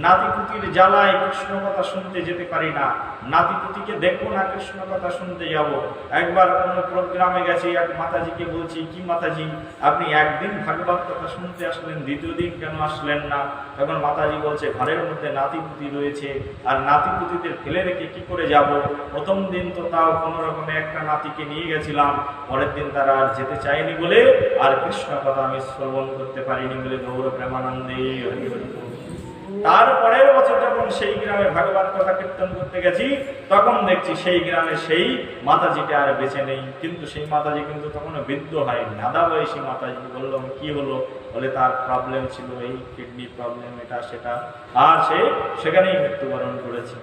নাতিপুতির জ্বালায় কৃষ্ণ কথা শুনতে যেতে পারি না, নাতিপুতিকে দেখবো না কৃষ্ণ কথা শুনতে যাব। একবার কোনো প্রোগ্রামে গেছি, এক মাতাজিকে বলছি, কি মাতাজি আপনি একদিন ভাগবত কথা শুনতে আসলেন, দ্বিতীয় দিন কেন আসলেন না? তখন মাতাজি বলছে ঘরের মধ্যে নাতিপুতি রয়েছে আর নাতিপুতিদের ফেলে রেখে কি করে যাব? প্রথম দিন তো তাও কোনো রকমে একটা নাতিকে নিয়ে গেছিলাম, পরের দিন তারা আর যেতে চায়নি বলে আর কৃষ্ণ কথা আমি শ্রবণ করতে পারিনি বলে গৌর প্রেমানন্দে হরি হরি। তারপরের বছর যখন সেই গ্রামে ভাগবত কথা কীর্তন করতে গেছি তখন দেখছি সেই গ্রামে সেই মাতাজিকে আর বেঁচে নেই। কিন্তু সেই মাতাজি কিন্তু তখন বৃদ্ধ হয়নি, আদা বয়সী মাতাজি। বললাম কি হলো? বলে তার প্রবলেম ছিল এই কিডনি প্রবলেম, এটা সেটা, আর সে সেখানেই মৃত্যুবরণ করেছে,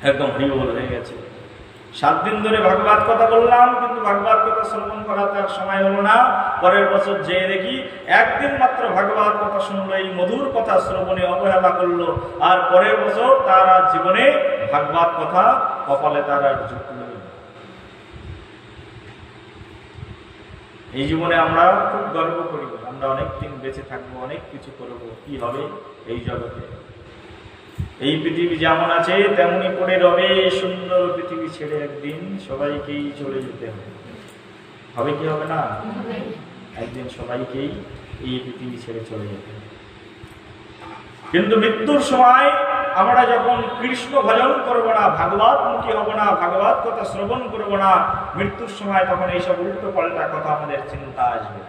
একদম হরিবল হয়ে গেছে। 7 দিন ধরে ভাগবত কথা বললাম কিন্তু ভাগবত কথা শ্রবণ করা তার সময় হলো না। পরের বছর যেয়ে দেখি একদিন মাত্র ভাগবত কথা শুনলো, এই মধুর কথা শ্রবণে অবহেলা করলো, আর পরের বছর তার আর জীবনে ভাগবত কথা কপালে তার আর জুটল। এই জীবনে আমরা খুব গর্ব করি, আমরা অনেক দিন বেঁচে থাকবো, অনেক কিছু করবো, কি হবে এই জগতে? এই পৃথিবী যেমন আছে তেমনই পড়ে রবে, সুন্দর পৃথিবী ছেড়ে একদিন সবাইকেই চলে যেতে হবে। হবে কি হবে না? একদিন সবাইকেই এই পৃথিবী ছেড়ে চলে যেতে হবে। কিন্তু মৃত্যুর সময় আমরা যখন কৃষ্ণ ভজন করবো না, ভাগবত মুখী হব না, ভাগবত কথা শ্রবণ করবো না, মৃত্যুর সময় তখন এইসব উল্টো পাল্টা কথা আমাদের চিন্তা আসবে।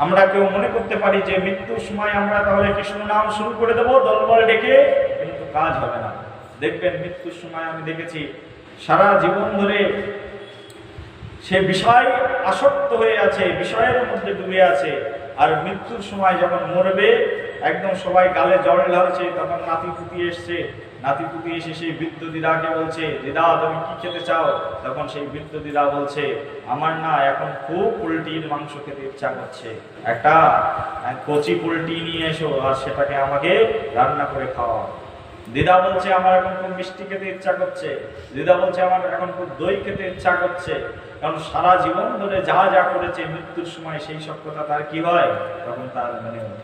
আমরা কেউ মনে করতে পারি যে মৃত্যুর সময় আমরা তাহলে কৃষ্ণ নাম শুরু করে দেবো দলবল ডেকে, কিন্তু কাজ হবে না। দেখবেন মৃত্যুর সময় আমি দেখেছি সারা জীবন ধরে সে বিষয় আসক্ত হয়ে আছে, বিষয়ের মধ্যে ডুবে আছে, আর মৃত্যুর সময় যখন মরবে একদম সবাই গালে জল ঢালছে, তখন নাতিপুতি এসছে, নাতিপুতি এসে সেই বৃদ্ধ দিদাকে বলছে, দিদা তুমি কি খেতে চাও? তখন সেই বৃদ্ধ দিদা বলছে, আমার না এখন খুব পোলট্রির মাংস খেতে ইচ্ছা করছে, একটা কচি পোলট্রি নিয়ে এসো আর সেটাকে আমাকে রান্না করে খাওয়াও। দিদা বলছে আমার এখন খুব মিষ্টি খেতে ইচ্ছা করছে, দিদা বলছে আমার এখন খুব দই খেতে ইচ্ছা করছে। কারণ সারা জীবন ধরে যা যা করেছে মৃত্যুর সময় সেই সব কথা তার কি হয়? তখন তার মনে হয়।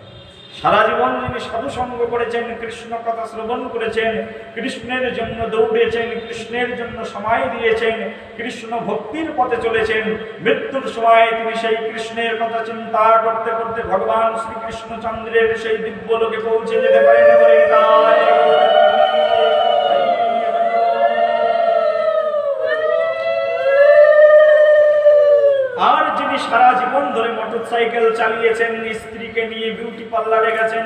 সারা জীবন যিনি সাধুসঙ্গ করেছেন, কৃষ্ণ কথা শ্রবণ করেছেন, কৃষ্ণের জন্য দৌড়েছেন, কৃষ্ণের জন্য সময় দিয়েছেন, কৃষ্ণ ভক্তির পথে চলেছেন, মৃত্যুর সময় তিনি সেই কৃষ্ণের কথা চিন্তা করতে করতে ভগবান শ্রীকৃষ্ণচন্দ্রের সেই দিব্য লোকে পৌঁছে যেতে পারেন। আর যিনি সারা জীবন ধরে মোটরসাইকেল চালিয়েছেন, স্ত্রীকে নিয়ে বিউটি পার্লারে গেছেন,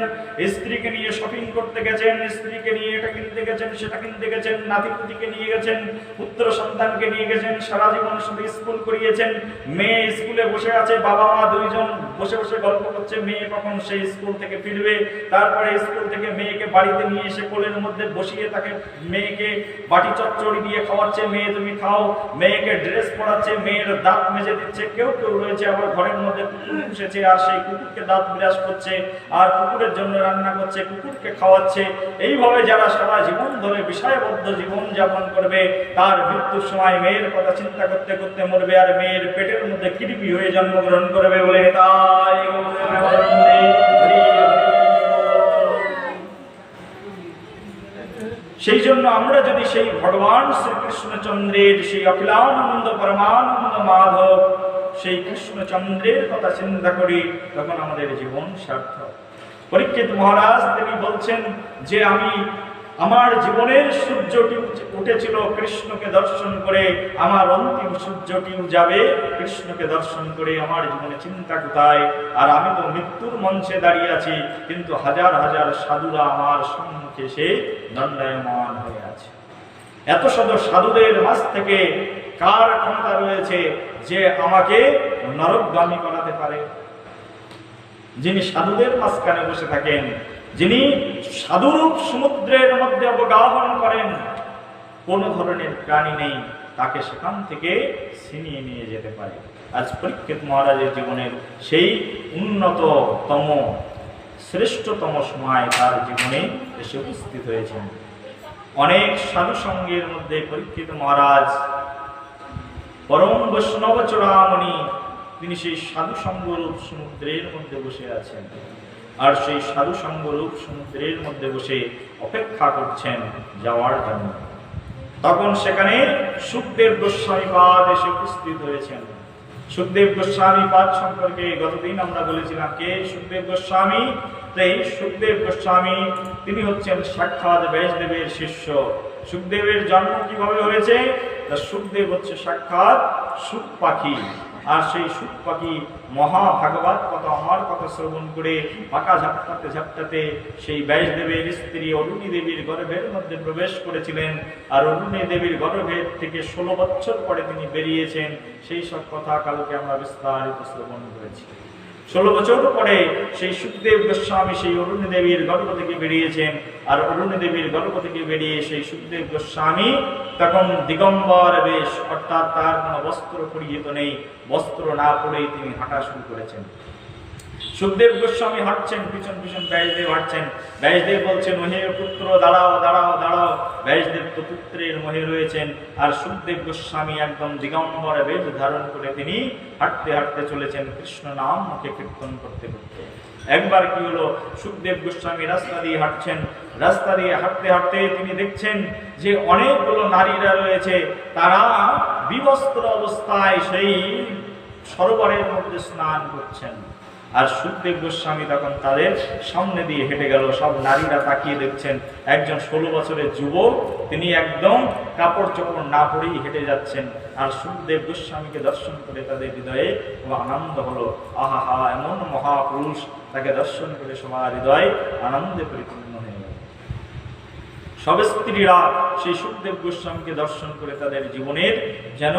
স্ত্রীকে নিয়ে শপিং করতে গেছেন, স্ত্রীকে নিয়ে এটা কিনতে গেছেন, সেটা কিনতে গেছেন, নাতিপুতিকে নিয়ে গেছেন, পুত্র সন্তানকে নিয়ে গেছেন, সারা জীবন শুধু স্কুল করিয়েছেন, মেয়ে স্কুলে বসে আছে, বাবা মা দুইজন বসে বসে গল্প করছে, মেয়ে কখন সেই স্কুল থেকে ফিরবে, তারপরে স্কুল থেকে মেয়েকে বাড়িতে নিয়ে এসে কোলের মধ্যে বসিয়ে তাকে মেয়েকে বাটি চচ্চড়ি দিয়ে খাওয়াচ্ছে, মেয়ে তুমি খাও, মেয়েকে ড্রেস পরাচ্ছে, মেয়ের দাঁত মেজে দিচ্ছে। কেউ কেউ রয়েছে আবার ঘরের মধ্যে কুকুর পুষেছে আর সেই কুকুরকে দাঁত বিরাজ করছে আর কুকুরের জন্য রান্না করছে, কুকুরকে খাওয়াচ্ছে। এইভাবে যারা সারা জীবন ধরে বিষয়বদ্ধ জীবন যাপন করবে, তার মৃত্যুর সময় মেয়ের কথা চিন্তা করতে করতে মরবে আর মেয়ের পেটের মধ্যে কৃপি হয়ে জন্মগ্রহণ করবে বলে তাই সেই জন্য আমরা যদি সেই ভগবান শ্রীকৃষ্ণচন্দ্রের সেই অখিলানন্দ পরমানন্দ মাধব সেই কৃষ্ণচন্দ্রের কথা চিন্তা করি, তখন আমাদের জীবন সার্থক। পরীক্ষিত মহারাজ তিনি বলছেন যে আমার জীবনের সূর্যটি উঠেছিল কৃষ্ণকে দর্শন করে, আমার অন্তিম সূর্যটিও যাবে কৃষ্ণকে দর্শন করে। আমার জীবনে চিন্তা কোথায়? আর আমি তো মৃত্যুর মঞ্চে দাঁড়িয়ে আছি, কিন্তু হাজার হাজার সাধুরা আমার সম্মুখে সে দণ্ডায়মান হয়ে আছে। এত শত সাধুদের মাঝ থেকে কার ক্ষমতা রয়েছে যে আমাকে নরকগামী করাতে পারে? যিনি সাধুদের মাঝখানে বসে থাকেন, যিনি সাধুরূপ সমুদ্রের মধ্যে অবগাহন করেন, কোন ধরনের প্রাণী নেই তাকে সেখান থেকে ছিনিয়ে নিয়ে যেতে পারে। আজ পরীক্ষিত মহারাজের জীবনের সেই উন্নততম শ্রেষ্ঠতম সময় তার জীবনে এসে উপস্থিত হয়েছেন। অনেক সাধু সঙ্গের মধ্যে পরীক্ষিত মহারাজ পরম বৈষ্ণব চূড়ামণি তিনি সেই সাধু সঙ্গরূপ সমুদ্রের মধ্যে বসে আছেন। আর সেই সাধু সঙ্গরূপ সমুদ্রের মধ্যে বসে অপেক্ষা করছেন যাওয়ার জন্য। তখন সেখানে সুখদেব গোস্বামী পাদ এসে উপস্থিত হয়েছেন। সুখদেব গোস্বামী পাদ সম্পর্কে গতদিন আমরা বলেছিলাম কে সুখদেব গোস্বামী। এই সুখদেব গোস্বামী তিনি হচ্ছেন সাক্ষাৎ ব্যাসদেবের শিষ্য। সুখদেবের জন্ম কিভাবে হয়েছে? সুখদেব হচ্ছে সাক্ষাৎ সুখ পাখি, আর সেই সুখ পাখি মহাভাগবত কথা আমার কথা শ্রবণ করে পাকা ঝাপটাতে ঝাপটাতে সেই ব্যাসদেবের স্ত্রী অরুণী দেবীর গর্ভের মধ্যে প্রবেশ করেছিলেন। আর অরুণী দেবীর গর্ভের থেকে 16 বছর পরে তিনি বেরিয়েছেন। সেই সব কথা কালকে আমরা বিস্তারিত শ্রবণ করেছি। 16 বছর পরে সেই সুখদেব গোস্বামী সেই অরুণী দেবীর গর্ভ থেকে বেরিয়েছেন। আর অরুণী দেবীর গর্ভ থেকে বেরিয়ে সেই সুখদেব গোস্বামী তখন দিগম্বর বেশ, অর্থাৎ তার কোনো বস্ত্র পরিহিত নেই, বস্ত্র না পরেই তিনি হাঁটা শুরু করেছেন। সুখদেব গোস্বামী হাঁটছেন, পিছন পিছন ব্যাসদেব হাঁটছেন। ব্যাসদেব বলছেন ওহে পুত্র দাঁড়াও দাঁড়াও দাঁড়াও। ব্যাসদেব তো পুত্রের মোহে রয়েছেন। আর সুখদেব গোস্বামী একদম দিগম্বর বেশ ধারণ করে তিনি হাঁটতে হাঁটতে চলেছেন কৃষ্ণ নাম মুখে কীর্তন করতে করতে। একবার কি হলো, সুখদেব গোস্বামী রাস্তা দিয়ে হাঁটছেন। রাস্তা দিয়ে হাঁটতে হাঁটতে তিনি দেখছেন যে অনেকগুলো নারীরা রয়েছে, তারা বিবস্ত্র অবস্থায় সেই সরোবরের মধ্যে স্নান করছেন। আর সুখদেব গোস্বামী তখন তাদের সামনে দিয়ে হেঁটে গেল। সব নারীরা তাকিয়ে দেখছেন একজন 16 বছরের যুবক, তিনি একদম কাপড় চোপড় না পরেই হেঁটে যাচ্ছেন। আর সুখদেব গোস্বামীকে দর্শন করে তাদের হৃদয়ে আনন্দ হলো। আহা হা, এমন মহাপুরুষ, তাকে দর্শন করে সবার হৃদয় আনন্দে পরিপূর্ণ হয়ে গেল। সব স্ত্রীরা সেই সুখদেব গোস্বামীকে দর্শন করে তাদের জীবনের যেন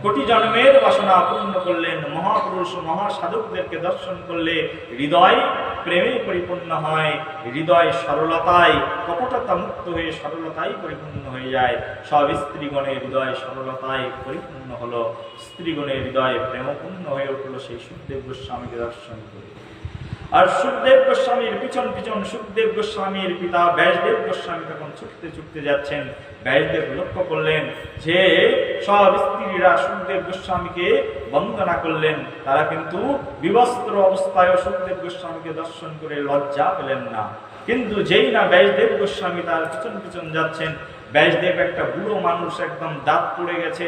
কোটি জন্মের বাসনা পূর্ণ করলেন। মহাপুরুষ মহাসাধকদেরকে দর্শন করলে হৃদয় প্রেমে পরিপূর্ণ হয়, হৃদয় সরলতায় কপটতা মুক্ত হয়ে সরলতাই পরিপূর্ণ হয়ে যায়। সব স্ত্রীগণের হৃদয় সরলতায় পরিপূর্ণ হলো, স্ত্রীগণের হৃদয় প্রেমপূর্ণ হয়ে উঠলো সেই সুখদেব গোস্বামীকে দর্শন করে। আর সুখদেব গোস্বামীর পিছন পিছন সুখদেব গোস্বামীর পিতা ব্যাসদেব গোস্বামী তখন ছুটতে ছুটতে যাচ্ছেন। ব্যাসদেব লক্ষ্য করলেন যে সব স্ত্রীরা সুখদেব গোস্বামীকে বন্দনা করলেন, তারা কিন্তু বিবস্ত্র অবস্থায় সুখদেব গোস্বামীকে দর্শন করে লজ্জা পেলেন না। কিন্তু যেই না ব্যাসদেব গোস্বামী তার পিছন পিছন যাচ্ছেন, ব্যাসদেব একটা বুড়ো মানুষ, একদম দাঁত পড়ে গেছে,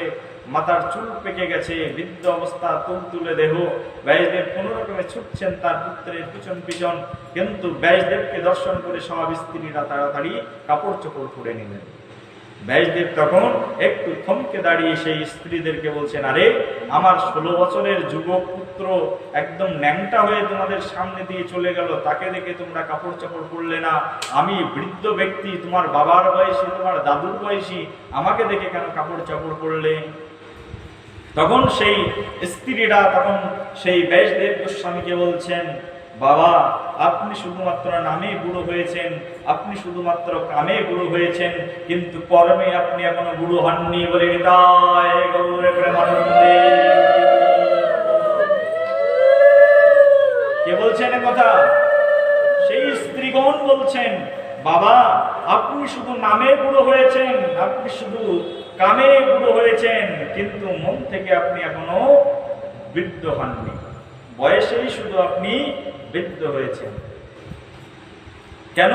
মাথার চুল পেকে গেছে, বৃদ্ধ অবস্থা, তুলতুলে দেহ। ব্যাসদেব কোনো রকমে ছুটছেন তার পুত্রের পিছন পিছন, কিন্তু ব্যাসদেবকে দর্শন করে সব স্ত্রীরা তাড়াতাড়ি কাপড় চোপড় পরে নিলেন। ব্যাসদেব তখন একটু থমকে দাঁড়িয়ে সেই স্ত্রীদেরকে বলছেন, আরে আমার 16 বছরের যুবক পুত্র একদম ন্যাংটা হয়ে তোমাদের সামনে দিয়ে চলে গেল, তাকে দেখে তোমরা কাপড় চোপড় পরলে না। আমি বৃদ্ধ ব্যক্তি, তোমার বাবার বয়সী, তোমার দাদুর বয়সী, আমাকে দেখে কেন কাপড় চোপড় পরলে? তখন সেই স্ত্রীরা তখন সেই ব্যাসদেব গোস্বামীকে বলছেন, বাবা আপনি শুধুমাত্র নামে বুড়ো হয়েছেন, আপনি শুধুমাত্র কামে বুড়ো হয়েছেন, কিন্তু কর্মে আপনি এখনো বুড়ো হননি বলে নিতাই গৌরে প্রেমানন্দে। কে বলছেন কথা? সেই স্ত্রীগণ বলছেন, বাবা আপনি শুধু নামে বুড়ো হয়েছেন, আপনি শুধু কামে বুড়ো হয়েছেন, কিন্তু মন থেকে আপনি এখনো বৃদ্ধ হননি, বয়সেই শুধু আপনি বৃদ্ধ হয়েছেন। কেন?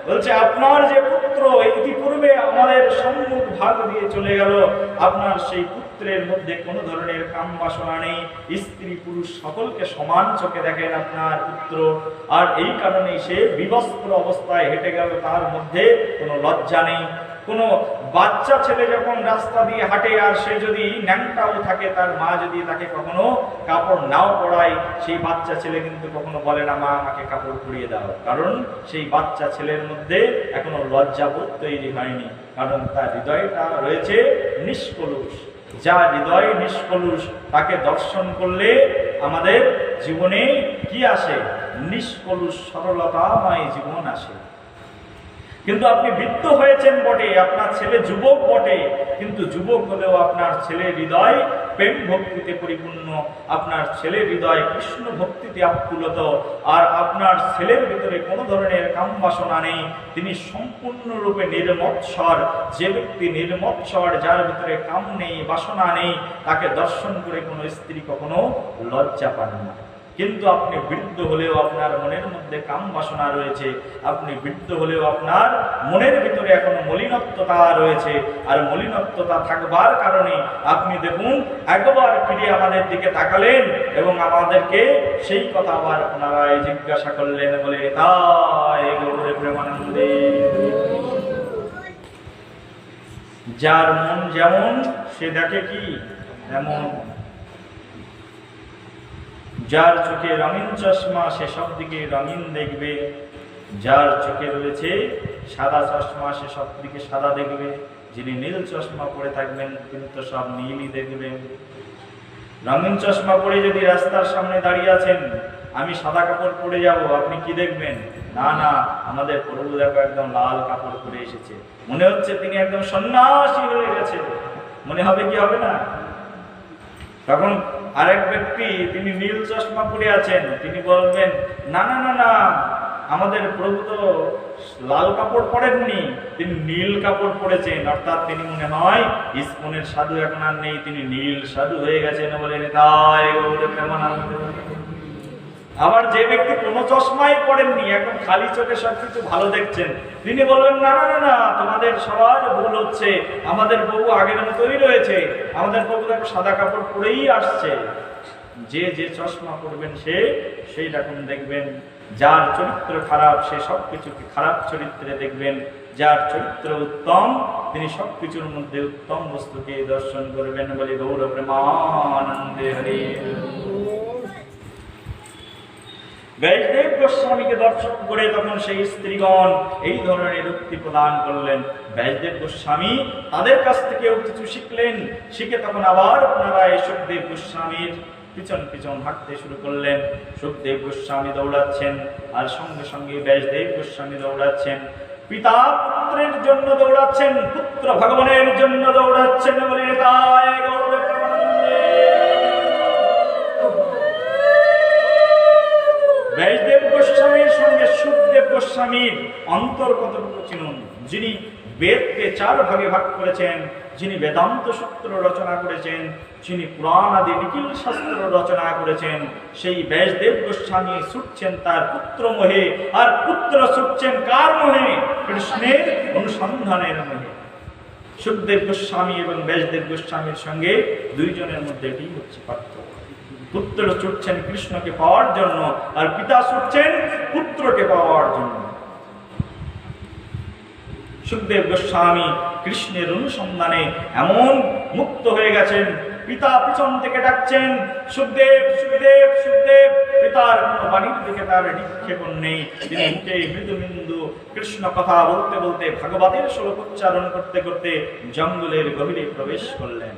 বলছে আপনার যে পুত্র ইতিপূর্বে আমাদের সম্মুখ ভাগ দিয়ে চলে গেল, আপনার সেই পুত্রের মধ্যে কোনো ধরনের কাম বাসনা নেই, স্ত্রী পুরুষ সকলকে সমান চোখে দেখেন আপনার পুত্র, আর এই কারণেই সে বিবস্ত্র অবস্থায় হেঁটে গেল, তার মধ্যে কোনো লজ্জা নেই। কোনো বাচ্চা ছেলে যখন রাস্তা দিয়ে হাঁটে আর সে যদি ন্যাংটাও থাকে, তার মা যদি তাকে কখনো কাপড় নাও পরায়, সেই বাচ্চা ছেলে কিন্তু কখনো বলে না মা আমাকে কাপড় পরিয়ে দাও, কারণ সেই বাচ্চা ছেলের মধ্যে এখনো লজ্জাবোধ তৈরি হয়নি, কারণ তার হৃদয়টা রয়েছে নিষ্কলুষ। যার হৃদয় নিষ্কলুষ তাকে দর্শন করলে আমাদের জীবনে কি আসে? নিষ্কলুষ সরলতাময় জীবন আসে। কিন্তু আপনি বৃদ্ধ হয়েছেন বটে, আপনার ছেলে যুবক বটে, কিন্তু যুবক হলেও আপনার ছেলের হৃদয় প্রেম ভক্তিতে পরিপূর্ণ, আপনার ছেলের হৃদয় কৃষ্ণ ভক্তিতে আপ্লুত, আর আপনার ছেলের ভিতরে কোনো ধরনের কাম বাসনা নেই, তিনি সম্পূর্ণরূপে নির্মৎসর। যে ব্যক্তি নির্মৎসর, যার ভিতরে কাম নেই, বাসনা নেই, তাকে দর্শন করে কোনো স্ত্রী কখনো লজ্জা পান না। কিন্তু আপনি বৃদ্ধ হলেও আপনার মনের মধ্যে কাম বাসনা রয়েছে, আপনি বৃদ্ধ হলেও আপনার মনের ভিতরে এখনো মলিনত্বতা রয়েছে, আর মলিনত্বতা থাকবার কারণে আপনি দেখুন একবার ফিরে আমাদের দিকে তাকালেন এবং আমাদেরকে সেই কথা আবার পুনরায় জিজ্ঞাসা করলেন, বলে তাই গৌরে প্রেমানন্দে। যার মন যেমন সে দেখে কি এমন, যার চোখে রঙিন চশমা সে সব দিকে রঙিন দেখবে, যার চোখে রয়েছে সাদা চশমা সে সব দিকে সাদা দেখবে, যিনি নীল চশমা পরে থাকবেন তিনি তো সব নীলই দেখবেন। রঙিন চশমা পরে যদি রাস্তার সামনে দাঁড়িয়ে আছেন, আমি সাদা কাপড় পরে যাব, আপনি কি দেখবেন? না না, আমাদের প্রভু দেখো একদম লাল কাপড় পরে এসেছে, মনে হচ্ছে তিনি একদম সন্ন্যাসী হয়ে গেছে, মনে হবে কি হবে না? তখন আরেক ব্যক্তি তিনি নীল চশমা পরে আছেন, তিনি বলবেন না না না না, আমাদের প্রভু তো লাল কাপড় পরেননি, তিনি নীল কাপড় পরেছেন, অর্থাৎ তিনি মনে হয় ইস্কনের সাধু এখন আর নেই, তিনি নীল সাধু হয়ে গেছেন। বলেন তাই গৌরে প্রেমানন্দে। আবার যে ব্যক্তি কোনো চশমাই পড়েননি, একদম খালি চোখে সবকিছু ভালো দেখছেন, তিনি বলবেন না না না না, তোমাদের সবার ভুল হচ্ছে, আমাদের প্রভু আগের মতোই রয়েছে, আমাদের প্রভু দেখো সাদা কাপড় পরেই আসছে। যে যে চশমা পরবেন সে সেই রকম দেখবেন, যার চরিত্র খারাপ সে সবকিছুকে খারাপ চরিত্রে দেখবেন, যার চরিত্র উত্তম তিনি সবকিছুর মধ্যে উত্তম বস্তুকে দর্শন করবেন। বলে গৌর প্রেমানন্দে হরি। ব্যাসদেব গোস্বামীকে দর্শন করে তখন সেই স্ত্রীগণ এই ধরনের উক্তি প্রদান করলেন। ব্যাসদেব গোস্বামী তাদের কাছ থেকেও কিছু শিখলেন, শিখে তখন আবার পুনরায় সুখদেব গোস্বামীর পিছন পিছন হাঁটতে শুরু করলেন। সুখদেব গোস্বামী দৌড়াচ্ছেন আর সঙ্গে সঙ্গে ব্যাসদেব গোস্বামী দৌড়াচ্ছেন। পিতা পুত্রের জন্য দৌড়াচ্ছেন, পুত্র ভগবানের জন্য দৌড়াচ্ছেন। বলে তাই গৌর প্রেমানন্দে। ব্যাসদেব গোস্বামীর সঙ্গে সুখদেব গোস্বামীর অন্তর কতটুকু চিনুন। যিনি বেদকে 4 ভাগে ভাগ করেছেন, যিনি বেদান্ত সূত্র রচনা করেছেন, যিনি পুরাণ আদি নিখিল শাস্ত্র রচনা করেছেন, সেই ব্যাসদেব গোস্বামী ছুটছেন তার পুত্র মোহে, আর পুত্র ছুটছেন কার মোহে? কৃষ্ণের অনুসন্ধানের মোহে। সুখদেব গোস্বামী এবং ব্যাসদেব গোস্বামীর সঙ্গে দুইজনের মধ্যে এটি হচ্ছে পার্থক্য। পুত্র ছুটছেন কৃষ্ণকে পাওয়ার জন্য, আর পিতা ছুটছেন পুত্রকে পাওয়ার জন্য। সুখদেব গোস্বামী কৃষ্ণের অনুসন্ধানে এমন মুক্ত হয়ে গেছেন, পিতা পিছন থেকে ডাকছেন সুখদেব সুখদেব সুখদেব। পিতার কোনো বাণীর দিকে তার নিক্ষেপণ নেই, তিনি মুখে মৃদুবিন্দু কৃষ্ণ কথা বলতে বলতে ভাগবতের শ্লোক উচ্চারণ করতে করতে জঙ্গলের গভীরে প্রবেশ করলেন।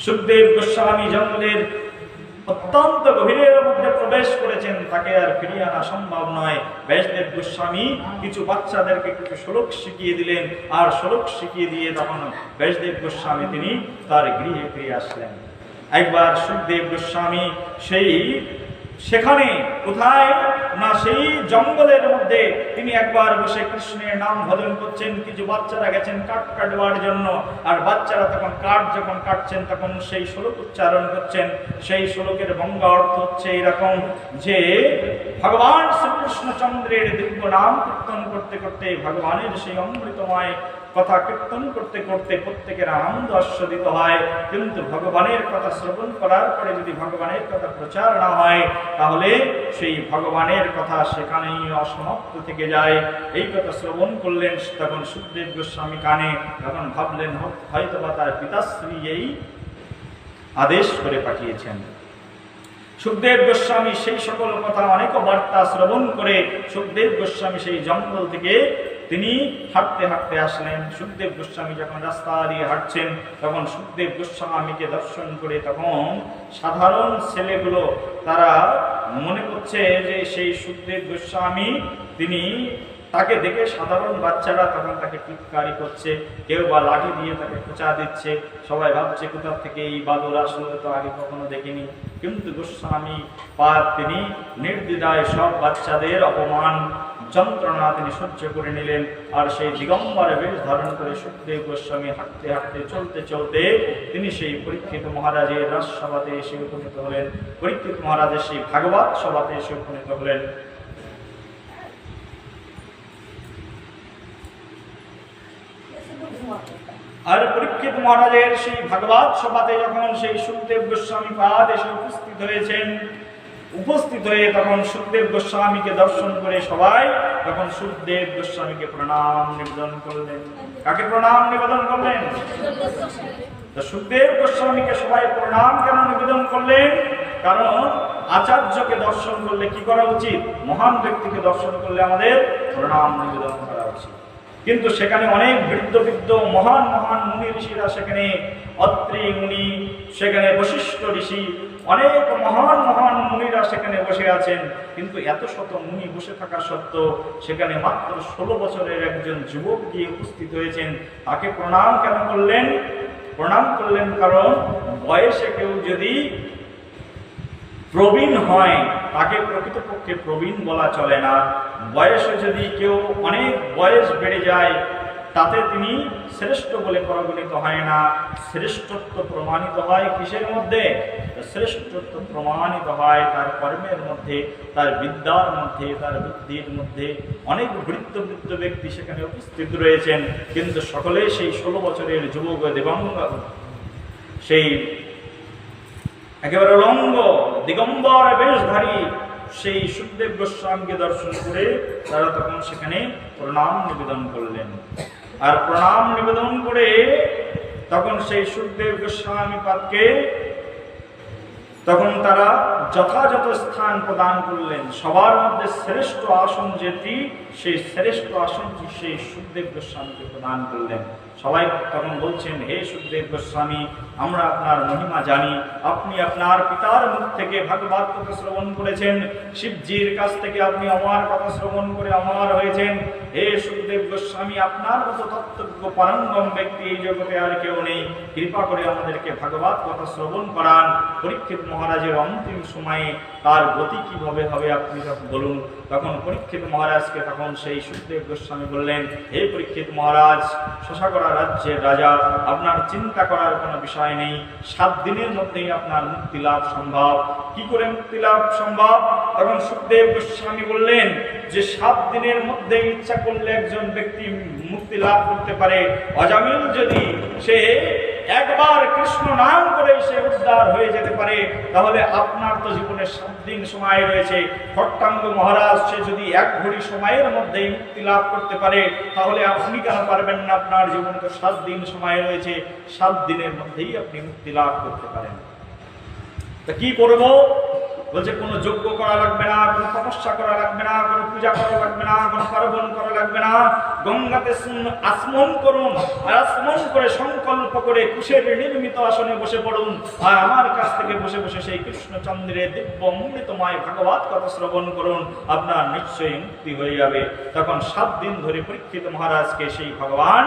সুখদেব গোস্বামী জঙ্গলের অত্যন্ত গভীরের মধ্যে প্রবেশ করেছেন, তাকে আর ফিরিয়ে আনা সম্ভব নয়। ব্যাসদেব গোস্বামী কিছু বাচ্চাদেরকে কিছু শ্লোক শিখিয়ে দিলেন, আর শ্লোক শিখিয়ে দিয়ে তখন ব্যাসদেব গোস্বামী তিনি তার গৃহে ফিরে আসলেন। একবার সুখদেব গোস্বামী সেই সেখানে কোথায় না সেই জঙ্গলের মধ্যে তিনি একবার বসে কৃষ্ণের নাম ভজন করছেন। কিছু বাচ্চারা গেছেন কাঠ কাটবার জন্য, আর বাচ্চারা তখন কাঠ যখন কাটছেন তখন সেই শ্লোক উচ্চারণ করছেন। সেই শ্লোকের বঙ্গা অর্থ হচ্ছে এরকম যে ভগবান শ্রীকৃষ্ণচন্দ্রের দিব্য নাম কীর্তন করতে করতে, ভগবানের সেই অমৃতময় কথা কীর্তন করতে করতে প্রত্যেকের আনন্দ আস্বাদিত হয়। কিন্তু ভগবানের কথা শ্রবণ করার পরে যদি ভগবানের কথা প্রচার না হয় তাহলে সেই ভগবানের কথা সেখানেই অসমাপ্ত থেকে যায়। এই কথা শ্রবণ করলেন তখন সুখদেব গোস্বামী কানে, তখন ভাবলেন হয়তোবা তার পিতাশ্রী এই আদেশ করে পাঠিয়েছেন। সুখদেব গোস্বামী সেই সকল কথা অনেক বার্তা শ্রবণ করে সুখদেব গোস্বামী সেই জঙ্গল থেকে তিনি হাঁটতে হাঁটতে আসলেন। সুখদেব গোস্বামী যখন রাস্তা দিয়ে হাঁটছেন তখন সুখদেব গোস্বামীকে দর্শন করে তখন সাধারণ ছেলেগুলো তারা মনে করছে যে সেই সুখদেব গোস্বামী, তিনি তাকে দেখে সাধারণ বাচ্চারা তখন তাকে টিটকারি করছে, কেউ বা লাঠি দিয়ে তাকে খোঁচা দিচ্ছে। সবাই ভাবছে কোথা থেকে এই বাদর আসলে, তো আগে কখনো দেখিনি। কিন্তু গোস্বামী তিনি নির্দ্বিধায় সব বাচ্চাদের অপমান যন্ত্রণা তিনি সহ্য করে নিলেন। আর সেই দিগম্বরে বেশ ধারণ করে সুখদেব গোস্বামী হাঁটতে হাঁটতে চলতে চলতে তিনি সেই পরীক্ষিত মহারাজের রাজসভাতে এসে উপনীত হলেন। পরীক্ষিত মহারাজের সেই ভাগবত সভাতে এসে উপনীত হলেন। আর পরীক্ষিত মহারাজের সেই ভাগবত সভাতে যখন সেই সুখদেব গোস্বামী পাদ এসে উপস্থিত হয়ে তখন সুখদেব গোস্বামীকে দর্শন করে সবাই তখন সুখদেব গোস্বামীকে প্রণাম নিবেদন করলেন। কাকে প্রণাম নিবেদন করলেন? সুখদেব গোস্বামীকে সবাই প্রণাম কেন নিবেদন করলেন? কারণ আচার্যকে দর্শন করলে কি করা উচিত? মহান ব্যক্তিকে দর্শন করলে আমাদের প্রণাম নিবেদন করা উচিত। কিন্তু সেখানে অনেক বৃদ্ধ বৃদ্ধ মহান মহান মুনি ঋষিরা, সেখানে অত্রি মুনি, সেখানে বশিষ্ঠ ঋষি, অনেক মহান মহান মুনিরা সেখানে বসে আছেন। কিন্তু এত শত মুনি বসে থাকা সত্ত্বেও সেখানে মাত্র 16 বছরের একজন যুবক গিয়ে উপস্থিত হয়েছেন। তাকে প্রণাম কেন করলেন? প্রণাম করলেন কারণ বয়সে কেউ যদি প্রবীণ হয় তাকে প্রকৃতপক্ষে প্রবীণ বলা চলে না। বয়সে যদি কেউ অনেক বয়স বেড়ে যায় তাতে তিনি শ্রেষ্ঠ বলে পরিগণিত হয় না। শ্রেষ্ঠত্ব প্রমাণিত হয় কিসের মধ্যে? শ্রেষ্ঠত্ব প্রমাণিত হয় তার কর্মের মধ্যে, তার বিদ্যার মধ্যে, তার বুদ্ধির মধ্যে। অনেক বৃদ্ধ বৃদ্ধ ব্যক্তি সেখানে উপস্থিত রয়েছেন, কিন্তু সকলে সেই 16 বছরের যুবক দেবাঙ্গ, সেই একেবারে লঙ্গ দিগম্বর বেশধারী সেই সুখদেব গোস্বামীকে দর্শন করে তারা তখন সেখানে প্রণাম নিবেদন করলেন। আর প্রণাম নিবেদন করে তখন সেই সুখদেব গোস্বামী পাদকে তখন তারা যথাযথ স্থান প্রদান করলেন। সবার মধ্যে শ্রেষ্ঠ আসন যেটি, সেই শ্রেষ্ঠ আসনটি সেই সুখদেব গোস্বামীকে প্রদান করলেন। সবাই তখন বলছেন, হে সুখদেব গোস্বামী, আমরা আপনার মহিমা জানি। আপনি আপনার পিতার মুখ থেকে ভাগবত কথা শ্রবণ করেছেন, শিবজির কাছ থেকে আপনি আমার কথা শ্রবণ করে অমর হয়েছেন। হে সুখদেব গোস্বামী, আপনার মতো তত্ত্বজ্ঞ পারঙ্গম ব্যক্তি এই জগতে আর কেউ নেই। কৃপা করে আমাদেরকে ভাগবত কথা শ্রবণ করান। পরীক্ষিত মহারাজের অন্তিম সময়ে তার গতি কিভাবে হবে আপনি বলুন। তখন পরীক্ষিত মহারাজকে তখন সেই সুখদেব গোস্বামী বললেন, হে পরীক্ষিত মহারাজ, শশাগড়া রাজ্যের রাজা, আপনার চিন্তা করার কোনো বিষয় নেই। 7 দিনের মধ্যেই আপনার মুক্তি লাভ সম্ভব। কি করে মুক্তি লাভ সম্ভব? তখন সুখদেব গোস্বামী বললেন যে 7 দিনের মধ্যে ইচ্ছা করলে একজন ব্যক্তি মুক্তি লাভ করতে পারে। অজামিল যদি সে একবার কৃষ্ণ নাম করে সে উদ্ধার হয়ে যেতে পারে, তাহলে আপনার তো জীবনে 7 দিন সময় রয়েছে। খট্টাঙ্গ মহারাজ সে যদি 1 ঘড়ি সময়ের মধ্যেই মুক্তি লাভ করতে পারে, তাহলে আপনি কেন পারবেন না? আপনার জীবনে তো 7 দিন সময় রয়েছে, 7 দিনের মধ্যেই আপনি মুক্তি লাভ করতে পারেন। তা কি করব? বলছে কোনো যজ্ঞ করা লাগবে না, কোনো তপস্যা করা লাগবে না, কোনো পূজা করা লাগবে না, কোনো পার্বণ করা লাগবে না। গঙ্গাতে আসমন করুন, আর আসমন করে সংকল্প করে কুশের নির্মিত আসনে বসে পড়ুন, আর আমার কাছ থেকে বসে বসে সেই কৃষ্ণচন্দ্রের দিব্য অমৃতময় ভাগবত কথা শ্রবণ করুন, আপনার নিশ্চয়ই মুক্তি হয়ে যাবে। তখন 7 দিন ধরে পরীক্ষিত মহারাজকে সেই ভগবান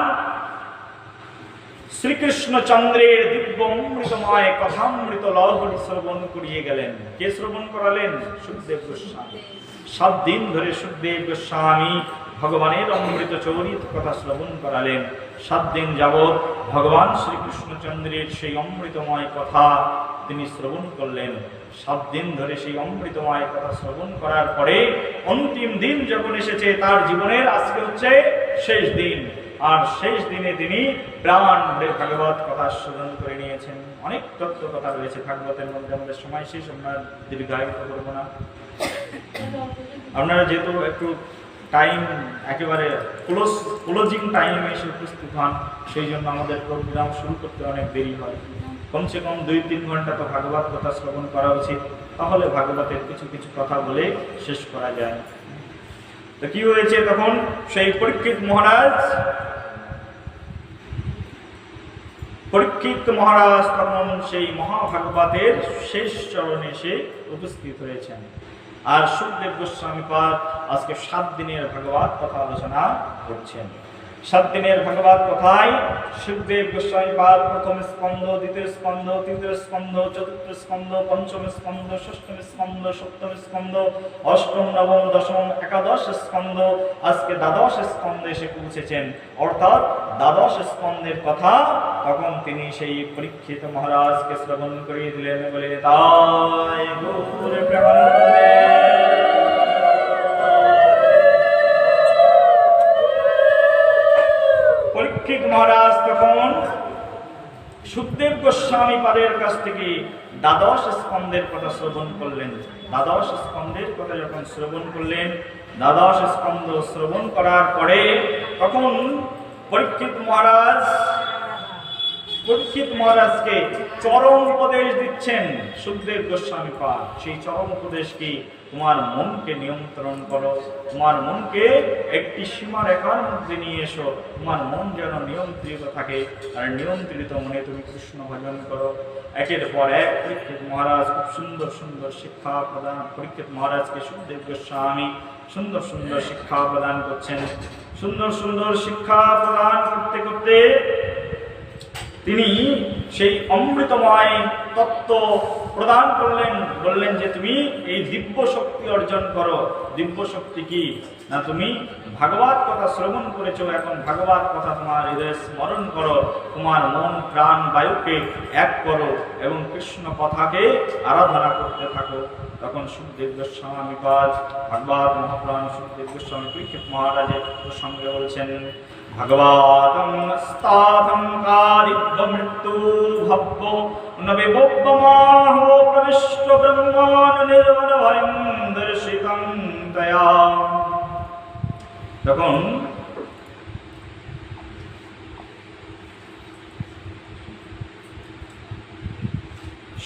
শ্রীকৃষ্ণচন্দ্রের দিব্য অমৃতময় কথামৃত লহরী শ্রবণ করিয়ে গেলেন। কে শ্রবণ করালেন? সুখদেব গোস্বামী। 7 দিন ধরে সুখদেব গোস্বামী ভগবানের অমৃত চরিত কথা শ্রবণ করালেন। 7 দিন যাবৎ ভগবান শ্রীকৃষ্ণচন্দ্রের সেই অমৃতময় কথা তিনি শ্রবণ করলেন। 7 দিন ধরে সেই অমৃতময় কথা শ্রবণ করার পরে অন্তিম দিন যখন এসেছে, তার জীবনের আজকে হচ্ছে শেষ দিন। আর শেষ দিনে তিনি প্রাণ ভরে ভাগবত কথা শ্রবণ করে নিয়েছেন। অনেক তত্ত্ব কথা রয়েছে ভাগবতের মধ্যে, আমাদের সময় শেষ, আমরা দীর্ঘায়িত করবো না। আপনারা যেহেতু একটু টাইম একেবারে ক্লোজিং টাইমে এসে উপস্থিত হন, সেই জন্য আমাদের প্রোগ্রাম শুরু করতে অনেক দেরি হয়। কমসে কম 2-3 ঘন্টা তো ভাগবত কথা শ্রবণ করা উচিত, তাহলে ভাগবতের কিছু কিছু কথা বলে শেষ করা যায়। তো কি হয়েছে তখন? সেই পরীক্ষিত মহারাজ তখন সেই মহাভাগবতের শেষ চরণে এসে উপস্থিত হয়েছেন। আর সুখদেব গোস্বামী পাদ আজকে 7 দিনের ভাগবত কথা আলোচনা করছেন। 7 দিনের ভাগবত কথায় সুখদেব গোস্বামী পাদ প্রথম স্কন্ধ, দ্বিতীয় স্কন্ধ, তৃতীয় স্কন্ধ, চতুর্থ স্কন্ধ, পঞ্চম স্কন্ধ, ষষ্ঠম স্কন্ধ, সপ্তম স্কন্ধ, অষ্টম, নবম, দশম, একাদশ স্কন্ধ, আজকে দ্বাদশ স্কন্ধে এসে পৌঁছেছেন। অর্থাৎ দ্বাদশ স্কন্ধের কথা তখন তিনি সেই পরীক্ষিত মহারাজকে শ্রবণ করিয়ে দিলেন। বলে তাই গৌর প্রেমানন্দে। পরীক্ষিত মহারাজ তখন সুখদেব গোস্বামী পাদের কাছ থেকে দ্বাদশ স্কন্ধের কথা শ্রবণ করলেন। দ্বাদশ স্কন্ধের কথা যখন শ্রবণ করলেন, দ্বাদশ স্কন্ধ শ্রবণ করার পরে তখন পরীক্ষিত মহারাজকে চরম উপদেশ দিচ্ছেন সুখদেব গোস্বামী পাদ। সেই চরম উপদেশ কি? তোমার মনকে নিয়ন্ত্রণ করো, তোমার মনকে একটি সীমারেখার মধ্যে নিয়ে এসো, তোমার মন যেন নিয়ন্ত্রিত থাকে, আর নিয়ন্ত্রিত মনে তুমি কৃষ্ণ ভজন করো। একের পর এক পরীক্ষিত মহারাজ খুব সুন্দর সুন্দর শিক্ষা প্রদান, পরীক্ষিত মহারাজকে সুখদেব গোস্বামী সুন্দর সুন্দর শিক্ষা প্রদান করছেন। সুন্দর সুন্দর শিক্ষা প্রদান করতে করতে তিনি সেই অমৃতময় তত্ত্ব প্রদান করলেন। বললেন যে তুমি এই দিব্য শক্তি অর্জন করো। দিব্য শক্তি কি না? তুমি ভাগবত কথা শ্রবণ করেছো, এখন ভাগবত কথা তোমার হৃদয়ে স্মরণ করো, তোমার মন প্রাণ বায়ুকে এক করো এবং কৃষ্ণ কথাকে আরাধনা করতে থাকো। তখন সুখদেব গোস্বামী পাদ ভাগবত মহাপ্রাণ সুখদেব গোস্বামী পরীক্ষিত মহারাজের প্রসঙ্গে বলছেন, ভাগবতং স্তাথং কারিব্য মৃত্যু ভব্য নবিভব্যমাহো প্রবিষ্ট ব্রহ্মাণ নির্মল ভয়ং দর্শিতং দয়া। তখন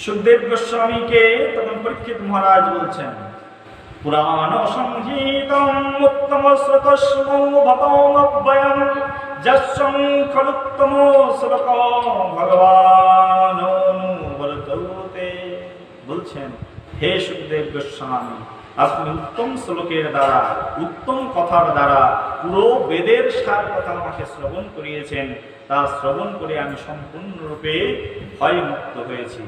সুখদেব গোস্বামীকে তখন পরীক্ষিত মহারাজ বলছেন, পুরাণ সংহিতং উত্তম শ্রুতস্মৌ ভবমব্যয়ং যস্যং খলুত্তম শ্লোক ভগবানুবলতৌতে। বলছেন, হে সুখদেব গোস্বামী, আপনি উত্তম শ্লোকের দ্বারা, উত্তম কথার দ্বারা পুরো বেদের সার কথা আমাকে শ্রবণ করিয়েছেন। তা শ্রবণ করে আমি সম্পূর্ণরূপে ভয়মুক্ত হয়েছি।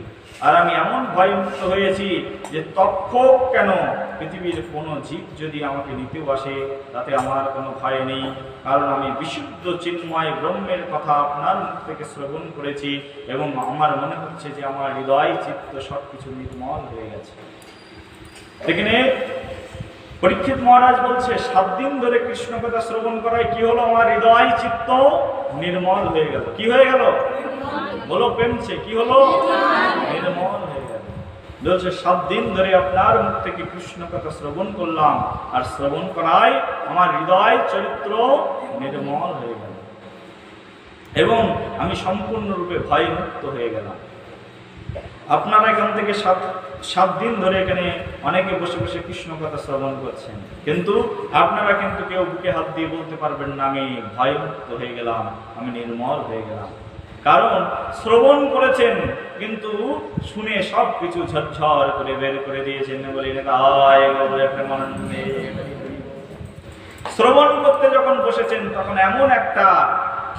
আর আমি এমন ভয়মুক্ত হয়েছি যে তক্ষক কেন, পৃথিবীর কোনো জীব যদি আমাকে নিতেও আসে তাতে আমার কোনো ভয় নেই, কারণ আমি বিশুদ্ধ চিন্ময় ব্রহ্মের কথা আপনার মুখ থেকে শ্রবণ করেছি এবং আমার মনে হচ্ছে যে আমার হৃদয় চিত্ত সবকিছু নির্মল হয়ে গেছে। এখানে পরীক্ষিত মহারাজ বলছে, 7 দিন ধরে কৃষ্ণ কথা শ্রবণ করায় কি হলো? আমার হৃদয় চিত্ত নির্মল হয়ে গেল। কি হয়ে গেল? বলো প্রেমছে, কি হলো? নির্মল হয়ে গেল। বলছে 7 দিন ধরে আপনার মুখ থেকে কৃষ্ণ কথা শ্রবণ করলাম, আর শ্রবণ করায় আমার হৃদয় চরিত্র নির্মল হয়ে গেল এবং আমি সম্পূর্ণরূপে ভয়মুক্ত হয়ে গেলাম। আপনারা এখান থেকে 7 দিন ধরে এখানে অনেকে বসে বসে কৃষ্ণ কথা শ্রবণ করছেন, কিন্তু আপনারা কিন্তু কেউ বুকে হাত দিয়ে বলতে পারবেন না আমি ভয়মুক্ত হয়ে গেলাম, আমি নির্মল হয়ে গেলাম। কারণ শ্রবণ করেছেন কিন্তু শুনে সব কিছু ঝরঝর করে বের করে দিয়েছেন। বলি শ্রবণ করতে যখন বসেছেন তখন এমন একটা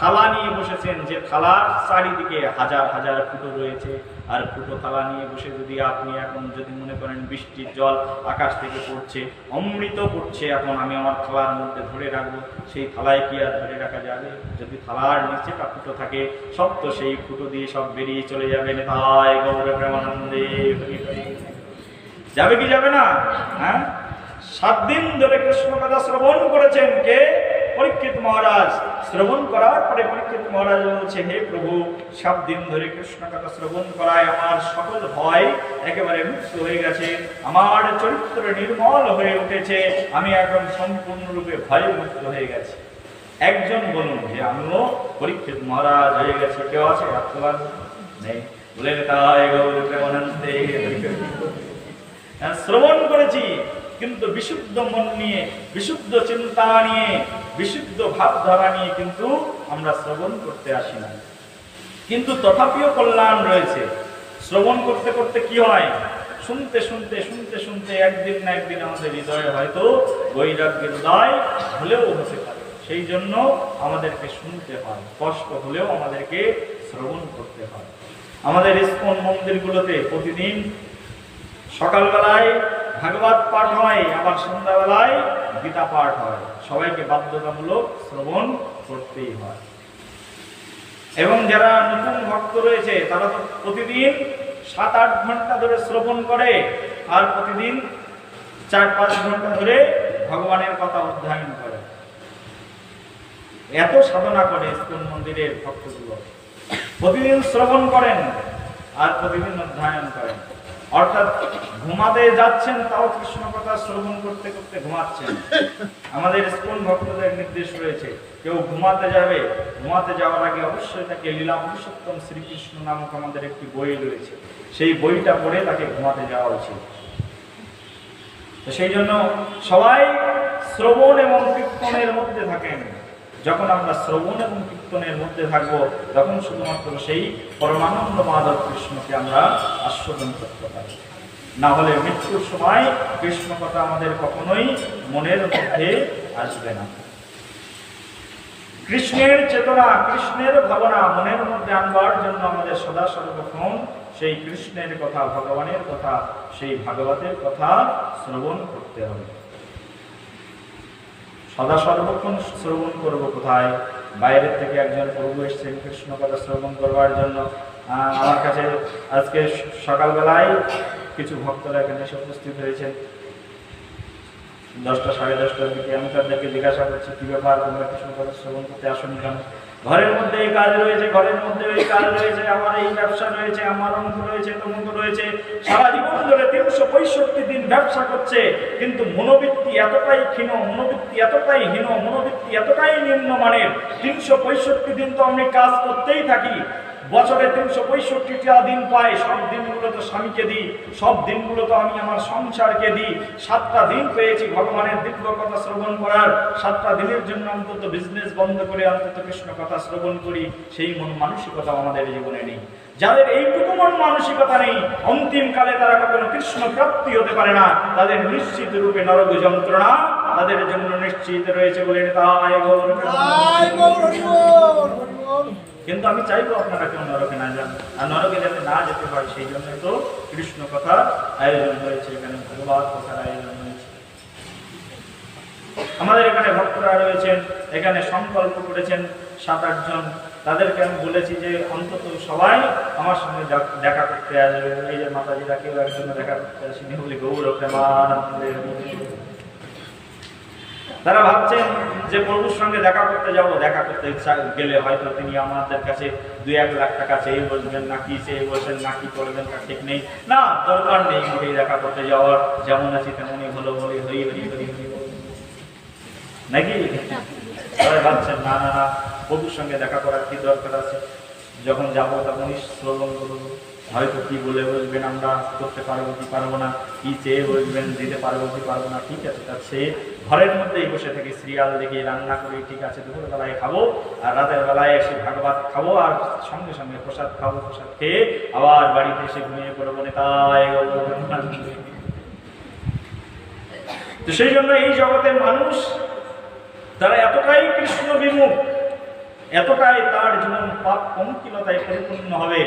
থালা নিয়ে বসেছেন, যে থালার চারিদিকে হাজার হাজার ফুটো রয়েছে, আর ফুটো থালা নিয়ে বসে যদি আপনি এখন যদি মনে করেন বৃষ্টির জল আকাশ থেকে পড়ছে, অমৃত পড়ছে, এখন আমি আমার থালার মধ্যে ধরে রাখবো, সেই থালায় কি আর ধরে রাখা যাবে? যদি থালার নিচেটা ফুটো থাকে, সব তো সেই ফুটো দিয়ে সব বেরিয়ে চলে যাবে। তাই গৌর প্রেমানন্দে যাবে কি যাবে না? হ্যাঁ, 7 দিন ধরে কৃষ্ণ কথা শ্রবণ করেছেন কে? পরীক্ষিত মহারাজ। শ্রবণ করার পরে পরীক্ষিত মহারাজ বলছে, হে প্রভু, 7 দিন ধরে কৃষ্ণ কথা শ্রবণ করায় আমার সকল ভয় একেবারে মুক্ত হয়ে গেছে, আমার চরিত্র নির্মল হয়ে উঠেছে, আমি এখন সম্পূর্ণরূপে ভয় মুক্ত হয়ে গেছি। একজন বলুন যে আমিও পরীক্ষিত মহারাজ হয়ে গেছে, কেউ আছে? আপনার নেই। বলে তাই গৌর প্রেমানন্দে শ্রবণ করেছি, কিন্তু বিশুদ্ধ মন নিয়ে, বিশুদ্ধ চিন্তা নিয়ে, বিশুদ্ধ ভাবধারা নিয়ে কিন্তু আমরা শ্রবণ করতে আসি না। কিন্তু তথাপিও কল্যাণ রয়েছে। শ্রবণ করতে করতে কি হয়? শুনতে শুনতে শুনতে শুনতে একদিন না একদিন আমাদের হৃদয়ে হয়তো বৈরাগ্যের উদয় হলেও হতে পারে। সেই জন্য আমাদেরকে শুনতে হয়, কষ্ট হলেও আমাদেরকে শ্রবণ করতে হয়। আমাদের ইস্কন মন্দিরগুলোতে প্রতিদিন সকালবেলায় ভাগবত পাঠ হয়, আবার সন্ধ্যাবেলায় গীতা পাঠ হয়। সবাইকে বাধ্যতামূলক শ্রবণ করতেই হয়। এবং যারা নতুন ভক্ত রয়েছে তারা তো প্রতিদিন 7-8 ঘন্টা ধরে শ্রবণ করে, আর প্রতিদিন 4-5 ঘন্টা ধরে ভগবানের কথা অধ্যয়ন করে। এত সাধনা করে ইস্কন মন্দিরের ভক্তগুলো, প্রতিদিন শ্রবণ করেন আর প্রতিদিন অধ্যয়ন করেন। অর্থাৎ ঘুমাতে যাচ্ছেন, তাও কৃষ্ণ কথা শ্রবণ করতে করতে ঘুমাচ্ছেন। আমাদের ইস্কন ভক্তদের নির্দেশ রয়েছে, কেউ ঘুমাতে যাবে, ঘুমাতে যাওয়ার আগে অবশ্যই তাকে লীলা পুরুষোত্তম শ্রীকৃষ্ণ নামক আমাদের একটি বই রয়েছে, সেই বইটা পড়ে তাকে ঘুমাতে যাওয়া উচিত। তো সেই জন্য সবাই শ্রবণ এবং কীর্তনের মধ্যে থাকেন। যখন আমরা শ্রবণ এবং কীর্তনের মধ্যে থাকবো, তখন শুধুমাত্র সেই পরমানন্দ মাধব কৃষ্ণকে আমরা আস্বাদন করতে পারি। না হলে মৃত্যুর সময় কৃষ্ণ কথা আমাদের কখনোই মনের মধ্যে আসবে না। কৃষ্ণের চেতনা, কৃষ্ণের ভাবনা মনের মধ্যে আনবার জন্য আমাদের সদা সর্বক্ষণ সেই কৃষ্ণের কথা, ভগবানের কথা, সেই ভাগবতের কথা শ্রবণ করতে হবে। সদা সর্বক্ষণ শ্রবণ করবো কোথায়? বাইরের থেকে একজন প্রভু এসছেন কৃষ্ণ কথা শ্রবণ করবার জন্য। আমার কাছে আজকে সকালবেলায় কিছু ভক্তরা এখানে এসে উপস্থিত হয়েছেন 10টা সাড়ে 10টার দিকে। আমি তাদেরকে জিজ্ঞাসা করছি, কি ব্যাপার, তোমরা কৃষ্ণ কথা শ্রবণ করতে আসনি কেন? ঘরের মধ্যে এই কাজ রয়েছে, ঘরের মধ্যে ওই কাজ রয়েছে, আমার এই ব্যবসা রয়েছে, আমার অঙ্ক রয়েছে, তমুক রয়েছে। সারা জীবন ধরে 365 দিন ব্যবসা করছে, কিন্তু মনোবৃত্তি এতটাই ক্ষীণ, মনোবৃত্তি এতটাই হীন, মনোবৃত্তি এতটাই নিম্নমানের। 365 দিন তো আমি কাজ করতেই থাকি, বছরে 365টা দিন পাই, সব দিনগুলো তো স্বামীকে দিই, সব দিনগুলো তো আমি আমার সংসারকে দিই। 7টা দিন পেয়েছি ভগবানের দিব্য কথা শ্রবণ করার, 7টা দিনের জন্য অন্তত বিজনেস বন্ধ করে অন্তত কৃষ্ণ কথা শ্রবণ করি। সেই মন মানসিকতা আমাদের জীবনে নেই। যাদের এইটুকু মন মানসিকতা নেই, অন্তিমকালে তারা কখনো কৃষ্ণ প্রাপ্তি হতে পারে না। তাদের নিশ্চিত রূপে নরক যন্ত্রণা তাদের জন্য নিশ্চিত রয়েছে বলে তাই গৌর। কিন্তু আমি চাইবো আপনারা কেউ নরকে না যান, আর নরকে যাতে না যেতে হয় সেই জন্য তো কৃষ্ণ কথার আয়োজন হয়েছে, এখানে ভগবত কথার আয়োজন হয়েছে। আমাদের এখানে ভক্তরা রয়েছেন, এখানে সংকল্প করেছেন 7-8 জন। তাদেরকে আমি বলেছি যে অন্তত সবাই আমার সঙ্গে দেখা করতে আসবে। এই যে মাতাজিরা কেউ একজন দেখা করতে আসেনি বলে গৌর প্রেমানন্দে। তারা ভাবছেন যে প্রভুর সঙ্গে দেখা করতে যাব, দেখা করতে গেলে হয়তো তিনি আমাদের কাছে 2-1 লাখ টাকা চেয়ে বসবেন, না কি চেয়ে বসেন, না কি করবেন তা ঠিক নেই। না, দরকার নেই মোটেই দেখা করতে যাওয়ার, যেমন আছি তেমনই হলো বলে হরি হরি হরি হরি নাকি? সবাই ভাবছেন না না না, প্রভুর সঙ্গে দেখা করার কি দরকার আছে? যখন যাবো তখনই শ্রবণ করবো, হয়তো কি বলে বসবেন, আমরা করতে পারবো কি পারবো না, কি চেয়ে বসবেন, দিতে পারবো কি পারবো না। ঠিক আছে, তার সে ঘরের মধ্যেই বসে থেকে সিরিয়াল দেখে রান্না করি, ঠিক আছে, দুপুর বেলায় খাবো আর রাতের বেলায় এসে ভাগবত খাবো, আর সঙ্গে সঙ্গে প্রসাদ খাবো, প্রসাদ খেয়ে আবার বাড়িতে এসে ঘুমিয়ে পড়বো। তাই তো সেই জন্য এই জগতের মানুষ তারা এতটাই কৃষ্ণ বিমুখ, এতটাই তার জীবন পাপ পঙ্কিলতায় পরিপূর্ণ হবে।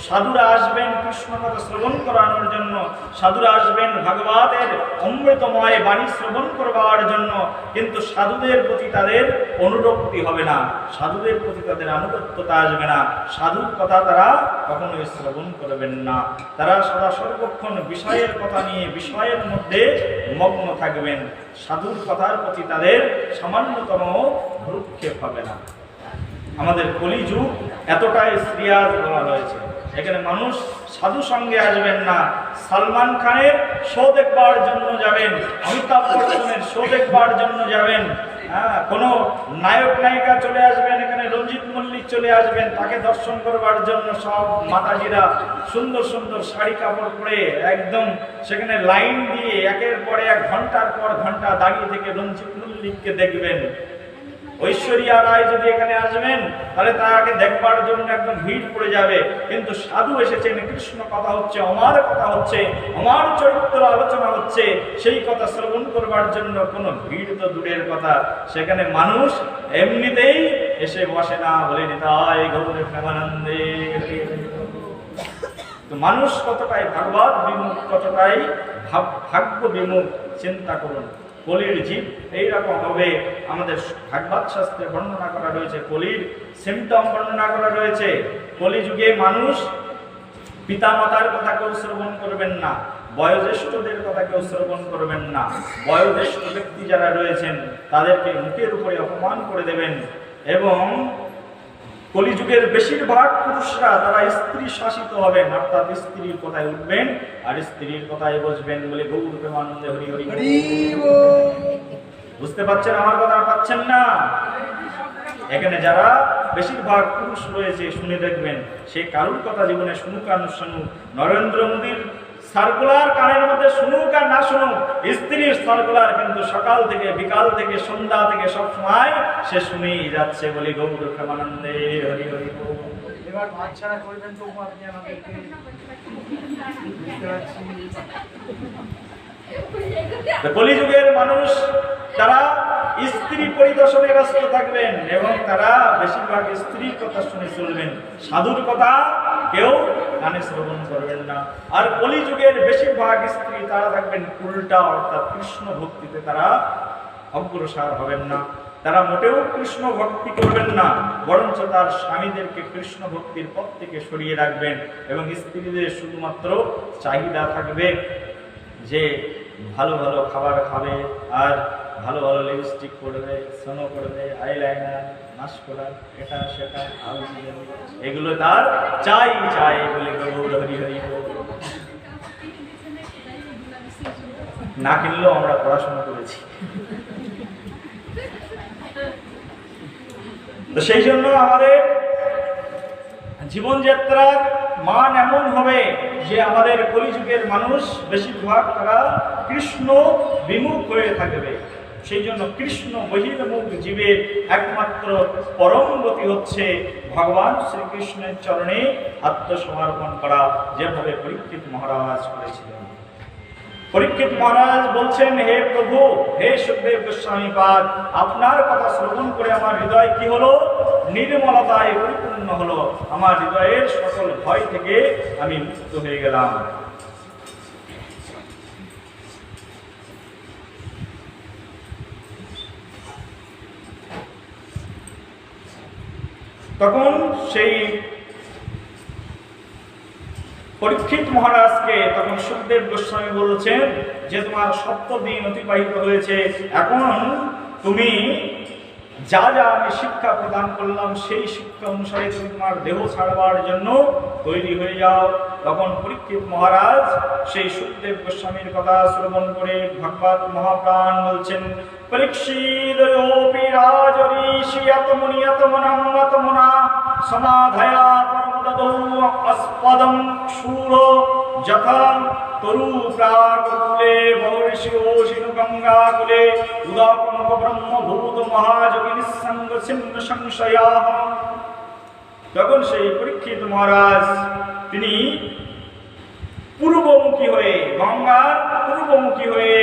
সাধুরা আসবেন কৃষ্ণ কথা শ্রবণ করানোর জন্য, সাধুরা আসবেন ভাগবতের অমৃতময় বাণী শ্রবণ করবার জন্য, কিন্তু সাধুদের প্রতি তাদের অনুরক্তি হবে না, সাধুদের প্রতি তাদের আনুগত্যতা আসবে না, সাধুর কথা তারা কখনোই শ্রবণ করবেন না। তারা সদা সর্বক্ষণ বিষয়ের কথা নিয়ে বিষয়ের মধ্যে মগ্ন থাকবেন, সাধুর কথার প্রতি তাদের সামান্যতম ভ্রুক্ষেপ হবে না। আমাদের কলিযুগ এতটাই সিরিয়াস বলা হয়েছে, এখানে মানুষ সাধু সঙ্গে আসবেন না, সালমান খানের শো দেখবার জন্য যাবেন, অমিতাভ বচ্চনের শো দেখবার জন্য যাবেন, কোনো নায়ক নায়িকা চলে আসবেন, এখানে রঞ্জিত মল্লিক চলে আসবেন, তাকে দর্শন করবার জন্য সব মাতাজিরা সুন্দর সুন্দর শাড়ি কাপড় পরে একদম সেখানে লাইন দিয়ে একের পর এক ঘন্টার পর ঘন্টা দাঁড়িয়ে থেকে রঞ্জিত মল্লিককে দেখবেন। ঐশ্বরিয়া রায় যদি এখানে আসবেন তাহলে তাকে দেখবার জন্য একদম ভিড় পড়ে যাবে, কিন্তু সাধু এসেছেন, কৃষ্ণ কথা হচ্ছে, আমার কথা হচ্ছে, আমার চরিত্র আলোচনা হচ্ছে, সেই কথা শ্রবণ করবার জন্য কোনো ভিড় তো দূরের কথা, সেখানে মানুষ এমনিতেই এসে বসে না, বলে নিতাই গৌর প্রেমানন্দে। তো মানুষ কতটাই ভাগবত বিমুখ, কতটাই ভাগ্য বিমুখ চিন্তা করুন। কলির জীব এইরকম হবে। আমাদের ভাগবত শাস্ত্রে বর্ণনা করা রয়েছে, কলির সিমটম বর্ণনা করা রয়েছে। কলিযুগে মানুষ পিতামাতার কথা কেউ শ্রবণ করবেন না, বয়োজ্যেষ্ঠদের কথা কেউ শ্রবণ করবেন না, বয়োজ্যেষ্ঠ ব্যক্তি যারা রয়েছেন তাদেরকে মুখের উপরে অপমান করে দেবেন, এবং কলিযুগের বেশিরভাগ পুরুষরা তারা স্ত্রী শাসিত হবেন, অর্থাৎ স্ত্রীর কথায় উঠবেন আর স্ত্রীর কথায় বসবেন, বলে গৌর প্রেমানন্দে হরি হরি। বুঝতে পারছেন আমার কথা? পাচ্ছেন না? এখানে যারা বেশিরভাগ পুরুষ রয়েছে শুনে দেখবেন, সে কারুর কথা জীবনে শুনুক আর না শুনুক, নরেন্দ্র মোদীর সার্কুলার কানের মধ্যে শুনুক আর না শুনুক, স্ত্রীর সার্কুলার কিন্তু সকাল থেকে বিকাল থেকে সন্ধ্যা থেকে সব সময় সে শুনেই যাচ্ছে, বলি গৌর প্রেমানন্দে হরি হরি। এবার ভাত ছাড়া করবেন তো আপনি আমাদেরকে কলিযুগের মানুষ তারা স্ত্রী পরিদর্শনে ব্যস্ত থাকবেন এবং তারা বেশিরভাগ স্ত্রীর কথা শুনে চলবেন, সাধুর কথা কেউ কানে শ্রবণ করবেন না। আর কলিযুগের বেশিরভাগ স্ত্রী তারা থাকবেন উল্টা, অর্থাৎ কৃষ্ণ ভক্তিতে তারা অগ্রসর হবেন না, তারা মোটেও কৃষ্ণ ভক্তি করবেন না, বরঞ্চ তার স্বামীদেরকে কৃষ্ণ ভক্তির পথ থেকে সরিয়ে রাখবেন, এবং স্ত্রীদের শুধুমাত্র চাহিদা থাকবে যে ভালো ভালো খাবার খাবে, আর ভালো ভালো লিপস্টিক করবে, সোনো করবে, আইলাইনার, মাস্করা, এটা সেটা এগুলো তার চাই চাই বলে গৌর হরি হরি। না কিনলেও আমরা পড়াশোনা করেছি, তো সেই জন্য আমাদের জীবনযাত্রার মান এমন হবে যে আমাদের কলিযুগের মানুষ বেশিরভাগ তারা কৃষ্ণ বিমুখ হয়ে থাকবে। সেই জন্য কৃষ্ণ বহির্মুখ জীবের একমাত্র পরম গতি হচ্ছে ভগবান শ্রীকৃষ্ণের চরণে আত্মসমর্পণ করা, যেভাবে পরীক্ষিত মহারাজ করেছিলেন। পরীক্ষিত মহারাজ বলছেন, হে প্রভু, হে সুখদেব গোস্বামী পাদ, আপনার কথা শ্রবণ করে আমার হৃদয় কি হলো? নির্মলতায় পরিপূর্ণ হলো, আমার হৃদয়ের সকল ভয় থেকে আমি মুক্ত হয়ে গেলাম। তখন সেই পরীক্ষিত মহারাজকে তখন সুখদেব গোস্বামী বলছেন যে তোমার 70 দিন অতিবাহিত হয়েছে, এখন তুমি যা যা আমি শিক্ষা প্রদান করলাম সেই শিক্ষা অনুসারে তুমি তোমার দেহ ছাড়বার জন্য তৈরি হয়ে যাও। তখন পরীক্ষিত মহারাজ সেই সুখদেব গোস্বামীর কথা শ্রবণ করে ভগবত মহাপ্রাণ বলছেন, পরীক্ষিতোপি রাজঋষি আত্মনি আত্মনামনা সমাধয়া পরমদদৌ আস্পদং শূর যথা তরু প্রাকুলে মহর্ষিণু গঙ্গাকুলে উদাকম্প ব্রহ্মভূত মহাযোগী নিঃসঙ্গ ছিন্ন সংশয়া। তখন সেই পরীক্ষিত মহারাজ তিনি পূর্বমুখী হয়ে, গঙ্গার পূর্বমুখী হয়ে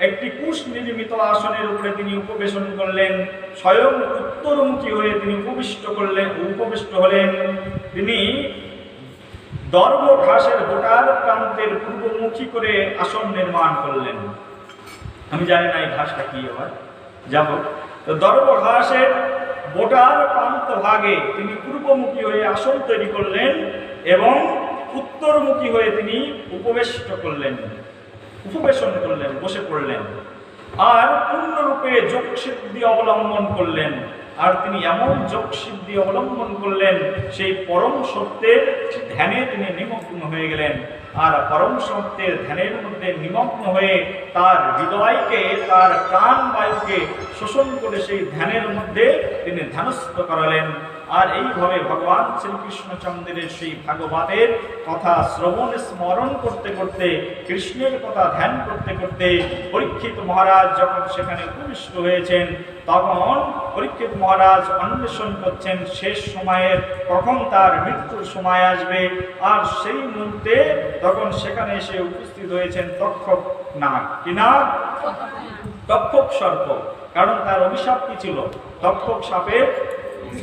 একটি কুশ নির্মিত আসনের উপরে তিনি উপবেশন করলেন। স্বয়ং উত্তরমুখী হয়ে তিনি উপবিষ্ট হলেন। তিনি দর্ভ ঘাসের গোটার প্রান্তের পূর্বমুখী করে আসন নির্মাণ করলেন। আমি জানি না এই ঘাসটা কি হয়, যাব তো দর্ভ ঘাসের গোটার প্রান্ত ভাগে তিনি পূর্বমুখী হয়ে আসন তৈরি করলেন এবং উত্তরমুখী হয়ে তিনি উপবেশন করলেন, বসে পড়লেন। আর পূর্ণরূপে যোগসিদ্ধি অবলম্বন করলেন। আর তিনি এমন যোগসিদ্ধি অবলম্বন করলেন, সেই পরম সত্যের ধ্যানে তিনি নিমগ্ন হয়ে গেলেন। আর পরম সত্যের ধ্যানের মধ্যে নিমগ্ন হয়ে তার হৃদয়কে, তার প্রাণ বায়ুকে শোষণ করে সেই ধ্যানের মধ্যে তিনি ধ্যানস্থ করালেন। আর এইভাবে ভগবান শ্রীকৃষ্ণচন্দ্রের সেই ভাগবতের কথা শ্রবণ স্মরণ করতে করতে, কৃষ্ণের কথা ধ্যান করতে করতে পরীক্ষিত মহারাজ যখন সেখানে উপবিষ্ট হয়েছেন, তখন পরীক্ষিত মহারাজ অন্বেষণ করছেন শেষ সময়ের কখন তার মৃত্যুর সময় আসবে। আর সেই মুহূর্তে তখন সেখানে এসে উপস্থিত হয়েছেন তক্ষক নাগ। কি নাগ? তক্ষক সর্প। কারণ তার অভিশাপ কি ছিল? তক্ষক সাপের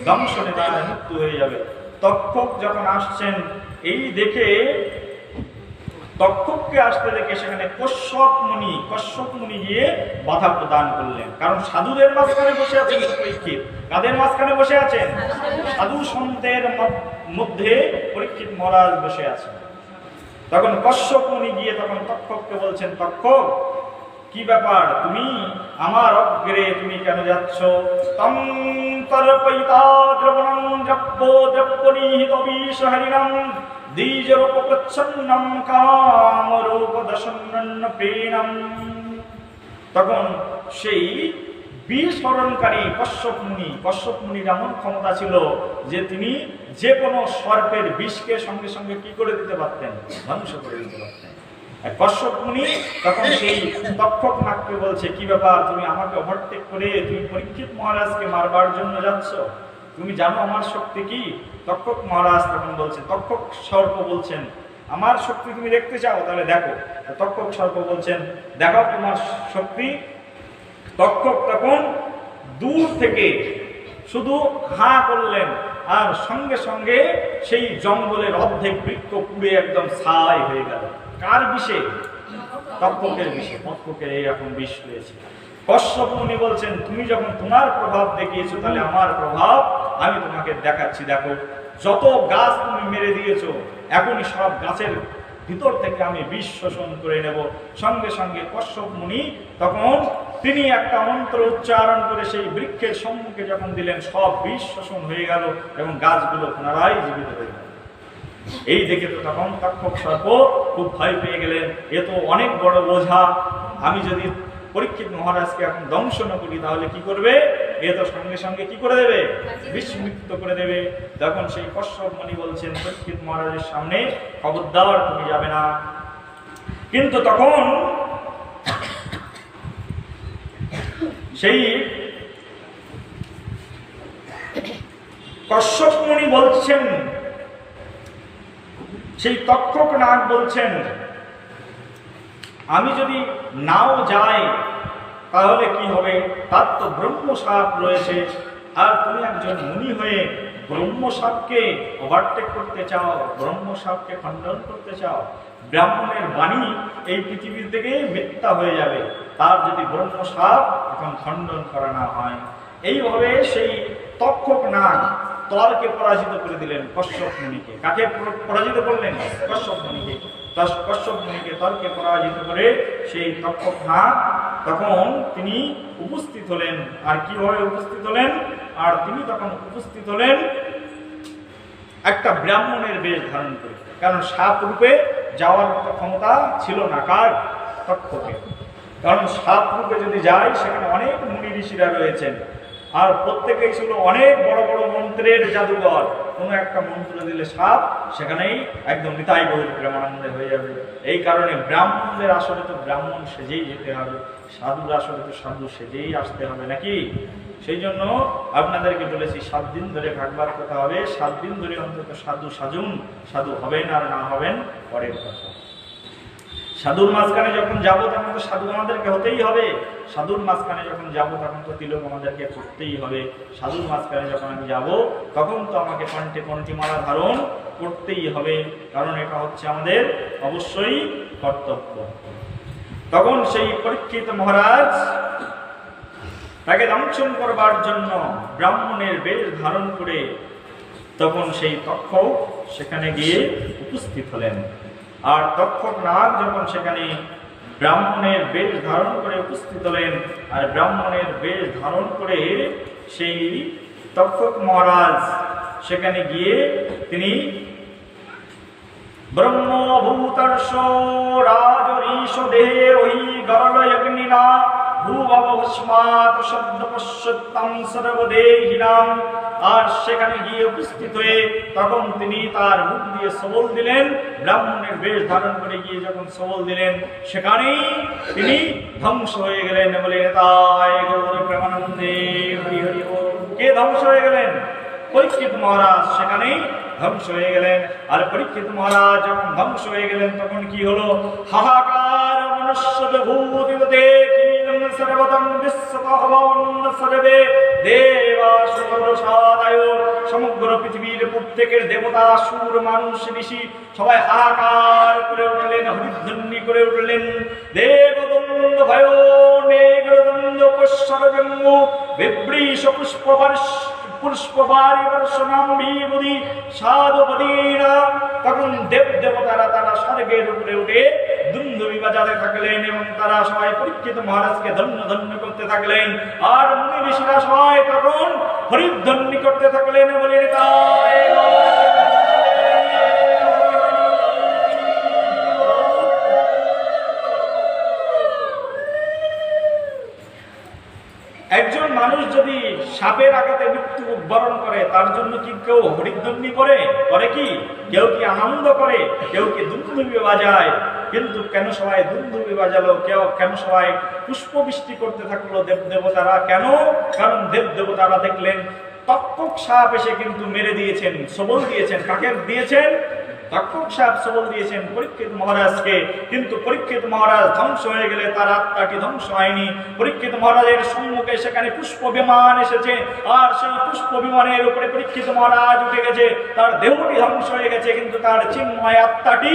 দংশনে তার মৃত্যু হয়ে যাবে। তক্ষক যখন আসছেন, এই দেখে তক্ষককে আসতে দেখে সেখানে কশ্যপ মুনি গিয়ে বাধা প্রদান করলেন। কারণ সাধুদের মাঝখানে বসে আছেন পরীক্ষিত। কাদের মাঝখানে বসে আছেন? সাধু সন্তের মধ্যে পরীক্ষিত মহারাজ বসে আছেন। তখন কশ্যপ মুনি গিয়ে তখন তক্ষককে বলছেন, তক্ষক কি ব্যাপার, তুমি আমার অগ্রে তুমি কেন যাচ্ছ? তং তর্পয়িতা দ্রবণং দ্রব্যনিহিত বিষহরিণং দ্বিজরূপ প্রচ্ছন্নম কামরূপ দশন্নন্ন প্রেণম। তখন সেই বিষ হরণকারী কশ্যপ মুনির এমন ক্ষমতা ছিল যে তিনি যে কোনো সর্পের বিষকে সঙ্গে সঙ্গে কি করে দিতে পারতেন? ধ্বংস করে দিতে পারতেন। কশ্যপ মুনি তখন সেই তক্ষক নাগকে বলছে, কি ব্যাপার, তুমি আমাকে ওভারটেক করে তুমি পরীক্ষিত মহারাজকে মারবার জন্য যাচ্ছ? তুমি জানো আমার শক্তি কি? তক্ষক মহারাজ তখন বলছে, তক্ষক সর্প বলছেন, আমার শক্তি তুমি দেখতে চাও? তাহলে দেখো। তক্ষক সর্প বলছেন, দেখাও তোমার শক্তি। তক্ষক তখন দূর থেকে শুধু হাঁ করলেন, আর সঙ্গে সঙ্গে সেই জঙ্গলের অর্ধেক বৃক্ষ পুড়ে একদম ছাই হয়ে গেল। কার বিষে? তক্ষকের বিষে। তক্ষকের এইরকম বিষ হয়েছে। কশ্যপ মুনি বলছেন, তুমি যখন তোমার প্রভাব দেখিয়েছো, তাহলে আমার প্রভাব আমি তোমাকে দেখাচ্ছি। দেখো, যত গাছ তুমি মেরে দিয়েছো, এখনই সব গাছের ভিতর থেকে আমি বিষ শোষণ করে নেব। সঙ্গে সঙ্গে কশ্যপ মুনি তখন তিনি একটা মন্ত্র উচ্চারণ করে সেই বৃক্ষের সম্মুখে যখন দিলেন, সব বিষ শোষণ হয়ে গেল এবং গাছগুলো পুনরায় জীবিত হয়ে গেল। এই দেখে তো তখন তক্ষক সর্প খুব ভয় পেয়ে গেলেন, এ তো অনেক বড় বোঝা, আমি যদি পরীক্ষিত মহারাজকে এখন ধ্বংস না করি তাহলে কি করবে? এ তো সঙ্গে সঙ্গে কি করে দেবে? বিস্মৃত করে দেবে। তখন সেই কশ্যপ মুনি বলছেন পরীক্ষিত মহারাজের সামনে, খবরদার তুমি যাবে না। কিন্তু তখন সেই কশ্যপ মুনি বলছেন, সেই তক্ষক নাগ বলছেন, আমি যদি নাও যাই তাহলে কি হবে? তার তো ব্রহ্মসাপ রয়েছে, আর তুমি একজন মুনি হয়ে ব্রহ্মসাপকে ওভারটেক করতে চাও, ব্রহ্মসাপকে খণ্ডন করতে চাও। ব্রাহ্মণের বাণী এই পৃথিবী থেকে মিথ্যা হয়ে যাবে, তার যদি ব্রহ্মসাপ এখন খণ্ডন করা না হয়। এইভাবে সেই তক্ষক নাগ তর্কে পরাজিত করে দিলেন কশ্যপ মুনিকে। কাকে পরাজিত করলেন? কশ্যপ মুনিকে। কশ্যপ মুনিকে তর্কে পরাজিত করে সেই তক্ষক নাগ তখন তিনি উপস্থিত হলেন। আর কিভাবে উপস্থিত হলেন? আর তিনি তখন উপস্থিত হলেন একটা ব্রাহ্মণের বেশ ধারণ করে। কারণ সাপ রূপে যাওয়ার মতো ক্ষমতা ছিল না কার? তক্ষকের। কারণ সাপ রূপে যদি যায়, সেখানে অনেক মুনি ঋষিরা রয়েছেন, আর প্রত্যেকেই ছিল অনেক বড় বড় মন্ত্রের জাদুঘর। কোনো একটা মন্ত্র দিলে সাপ সেখানেই একদম নিতাই গৌর প্রেমানন্দে হয়ে যাবে। এই কারণে ব্রাহ্মণদের আসলে তো ব্রাহ্মণ সেজেই যেতে হবে, সাধুর আসলে তো সাধু সেজেই আসতে হবে, নাকি? সেই জন্য আপনাদেরকে বলেছি 7 দিন ধরে ভাগবত কথা হবে, 7 দিন ধরে অন্তত সাধু সাজুন। সাধু হবেন আর না হবেন পরের কথা। সাধুর মাঝখানে যখন যাবো তখন তো সাধু আমাদেরকে হতেই হবে, সাধুর মাঝখানে যখন যাবো তখন তো তিলক আমাদেরকে করতেই হবে, সাধুর মাঝখানে যখন আমি যাব তখন তো আমাকে কণ্ঠে কণ্ঠিমালা ধারণ করতেই হবে, কারণ এটা হচ্ছে আমাদের অবশ্যই কর্তব্য। তখন সেই পরীক্ষিত মহারাজ তাকে দংশন করবার জন্য ব্রাহ্মণের বেশ ধারণ করে তখন সেই তক্ষক সেখানে গিয়ে উপস্থিত হলেন। আর তক্ষক নাগ যখন সেখানে ব্রাহ্মণের বেশ ধারণ করে উপস্থিত হলেন, আর ব্রাহ্মণের বেশ ধারণ করে সেই তক্ষক মহারাজ সেখানে গিয়ে তিনি ব্রহ্মভূতর্ষ রাজরীশ দেহে ওই গরলয়গ্নিনা ভূভস্মাৎ শব্দ পশ্যত্তম সর্বদেহিনাম। আর সেখানে গিয়ে উপস্থিত হয়ে তখন তিনি তার মুখ দিয়ে সবল দিলেন, ব্রাহ্মণের বেশ ধারণ করে গিয়ে যখন সবল দিলেন সেখানেই তিনি ধ্বংস হয়ে গেলেন। বলে তাই গৌর প্রেমানন্দে হরি হরি বল। কে ধ্বংস হয়ে গেলেন? পরীক্ষিত মহারাজ সেখানেই ধ্বংস হয়ে গেলেন। আর পরীক্ষিত মহারাজ যখন ধ্বংস হয়ে গেলেন তখন কি হলো? হাহাকার মনুষ্য ভূতিতে সর্বতম বিশ্বতহবন্ন সর্বে দেবাসুরসাদায়। সমগ্র পৃথিবীর প্রত্যেকের দেবতা সুর মানুষ ঋষি সবাই হাহাকার করে উঠলেন, হরিধ্বনি করে উঠলেন। দেবদন্দ ভয় নেগ্রদন্দ পশ্বরজঙ্গ বিবৃষ পুষ্পবর্ষ পুষ্পবারি বর্ষণাম বিবুধি সাধুপদীরা। তখন দেব দেবতারা তারা স্বর্গের উপরে উঠে দুন্দুবি বাজাতে থাকলেন এবং তারা সবাই পরীক্ষিত মহারাজকে ধন্য ধন্য করতে থাকলেন। আর মুনি ঋষিরা সবাই তখন হরিধ্বনি করতে থাকলেন। বলে তাই একজন মানুষ যদি সাপের আঘাতে মৃত্যু বরণ করে তার জন্য কি কেউ হরিধ্বনি করে? কি কেউ কি আনন্দ করে? কেউ কি দুন্দুবি বাজায়? কিন্তু কেন সবাই দুন্দুবি বাজালো? কেন সবাই পুষ্পবৃষ্টি করতে থাকলো দেব দেবতারা? কেন? কারণ দেব দেবতারা দেখলেন তক্ষক সাপ এসে কিন্তু মেরে দিয়েছেন, সবল দিয়েছেন। কাকে দিয়েছেন? তক্ষক সাপ সবল দিয়েছেন পরীক্ষিত মহারাজকে। কিন্তু পরীক্ষিত মহারাজ ধ্বংস হয়ে গেলে তার আত্মাটি ধ্বংস হয়নি। পরীক্ষিত মহারাজের সম্মুখে সেখানে পুষ্প বিমান এসেছে, আর সেই পুষ্প বিমানের উপরে পরীক্ষিত মহারাজ উঠে গেছে। তার দেহটি ধ্বংস হয়ে গেছে, কিন্তু তার চিন্ময় আত্মাটি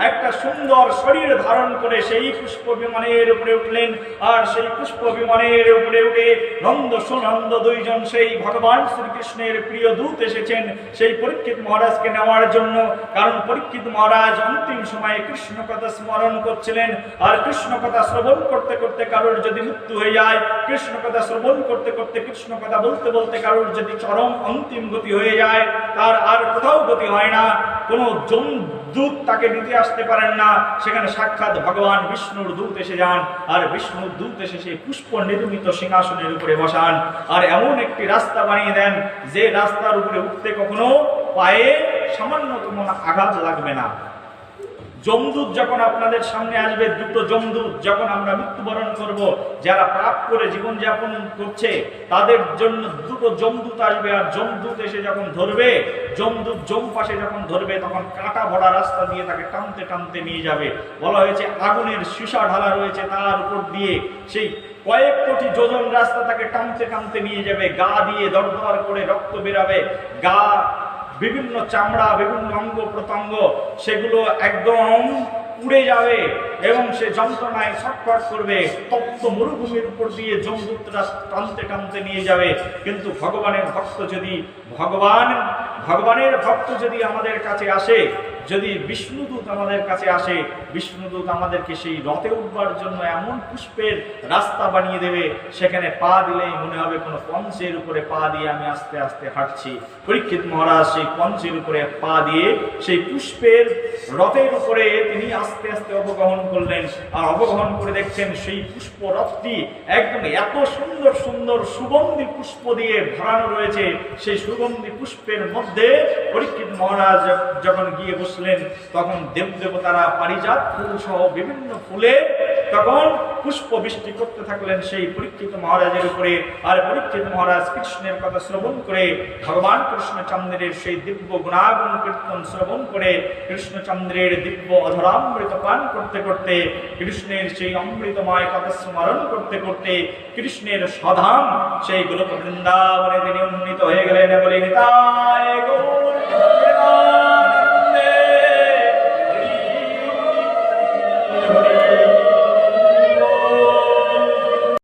একটা সুন্দর শরীর ধারণ করে সেই পুষ্প বিমানের উপরে উঠলেন। আর সেই পুষ্প বিমানের উপরে উঠে নন্দ সুনন্দ দুইজন সেই ভগবান শ্রীকৃষ্ণের প্রিয় দূত এসেছেন সেই পরীক্ষিত মহারাজকে নেওয়ার জন্য। কারণ পরীক্ষিত মহারাজ অন্তিম সময়ে কৃষ্ণ কথা স্মরণ করছিলেন। আর কৃষ্ণ কথা শ্রবণ করতে করতে কারোর যদি মৃত্যু হয়ে যায়, কৃষ্ণ কথা শ্রবণ করতে করতে কৃষ্ণ কথা বলতে বলতে কারোর যদি চরম অন্তিম গতি হয়ে যায়, তার আর কোথাও গতি হয় না, কোনো দূত তাকে নিতে আসতে পারেন না। সেখানে সাক্ষাৎ ভগবান বিষ্ণুর দূত এসে যান, আর বিষ্ণুর দূত এসে সেই পুষ্প নির্মিত সিংহাসনের উপরে বসান। আর এমন একটি রাস্তা বানিয়ে দেন যে রাস্তার উপরে উঠতে কখনো পায়ে সামান্যতম আঘাত লাগবে না। যমদূত যখন আপনাদের সামনে আসবে, দুটো যমদূত যখন আমরা মৃত্যুবরণ করব, যারা পাপ করে জীবনযাপন করছে তাদের জন্য দুটো যমদূত আসবে। আর যমদূত এসে যখন ধরবে, যমদূত যম পাশে যখন ধরবে তখন কাঁটা ভরা রাস্তা দিয়ে তাকে টানতে টানতে নিয়ে যাবে। বলা হয়েছে আগুনের সীসা ঢালা রয়েছে, তার উপর দিয়ে সেই কয়েক কোটি যোজন রাস্তা তাকে টানতে টানতে নিয়ে যাবে। গা দিয়ে দরদর করে রক্ত বেরাবে, গা বিভিন্ন চামড়া বিভিন্ন অঙ্গ প্রত্যঙ্গ সেগুলো একদম উড়ে যাবে এবং সে যন্ত্রণায় ছটফট করবে। তপ্ত মরুভূমির উপর দিয়ে যমদূতরা টানতে টানতে নিয়ে যাবে। কিন্তু ভগবানের ভক্ত যদি আমাদের কাছে আসে, যদি বিষ্ণুদূত আমাদের কাছে আসে, বিষ্ণুদূত আমাদেরকে সেই রথে উঠবার জন্য এমন পুষ্পের রাস্তা বানিয়ে দেবে, সেখানে পা দিলেই মনে হবে কোনো পঞ্চের উপরে পা দিয়ে আমি আস্তে আস্তে হাঁটছি। পরীক্ষিত মহারাজ সেই পঞ্চের উপরে পা দিয়ে সেই পুষ্পের রথের উপরে তিনি আস্তে আস্তে অবগাহন করলেন। আর অবগাহন করে দেখছেন সেই পুষ্প রথটি একদম এত সুন্দর সুন্দর সুগন্ধি পুষ্প দিয়ে ভরানো রয়েছে। সেই সুগন্ধি পুষ্পের মধ্যে পরীক্ষিত মহারাজ যখন গিয়ে বসলেন, তখন দেব দেবতারা পারিজাত ফুল সহ বিভিন্ন ফুলে তখন পুষ্প বৃষ্টি করতে থাকলেন সেই পরীক্ষিত মহারাজের উপরে। আর পরীক্ষিত মহারাজ কৃষ্ণের কথা শ্রবণ করে, ভগবান কৃষ্ণচন্দ্রের সেই দিব্য গুণাগুণ কীর্তন শ্রবণ করে, কৃষ্ণচন্দ্রের দিব্য অধরামৃত পান করতে করতে, কৃষ্ণের সেই অমৃতময় কথা স্মরণ করতে করতে কৃষ্ণের স্বধাম সেই গোলক বৃন্দাবনে তিনি উন্নীত হয়ে গেলেন। বলে নিতাই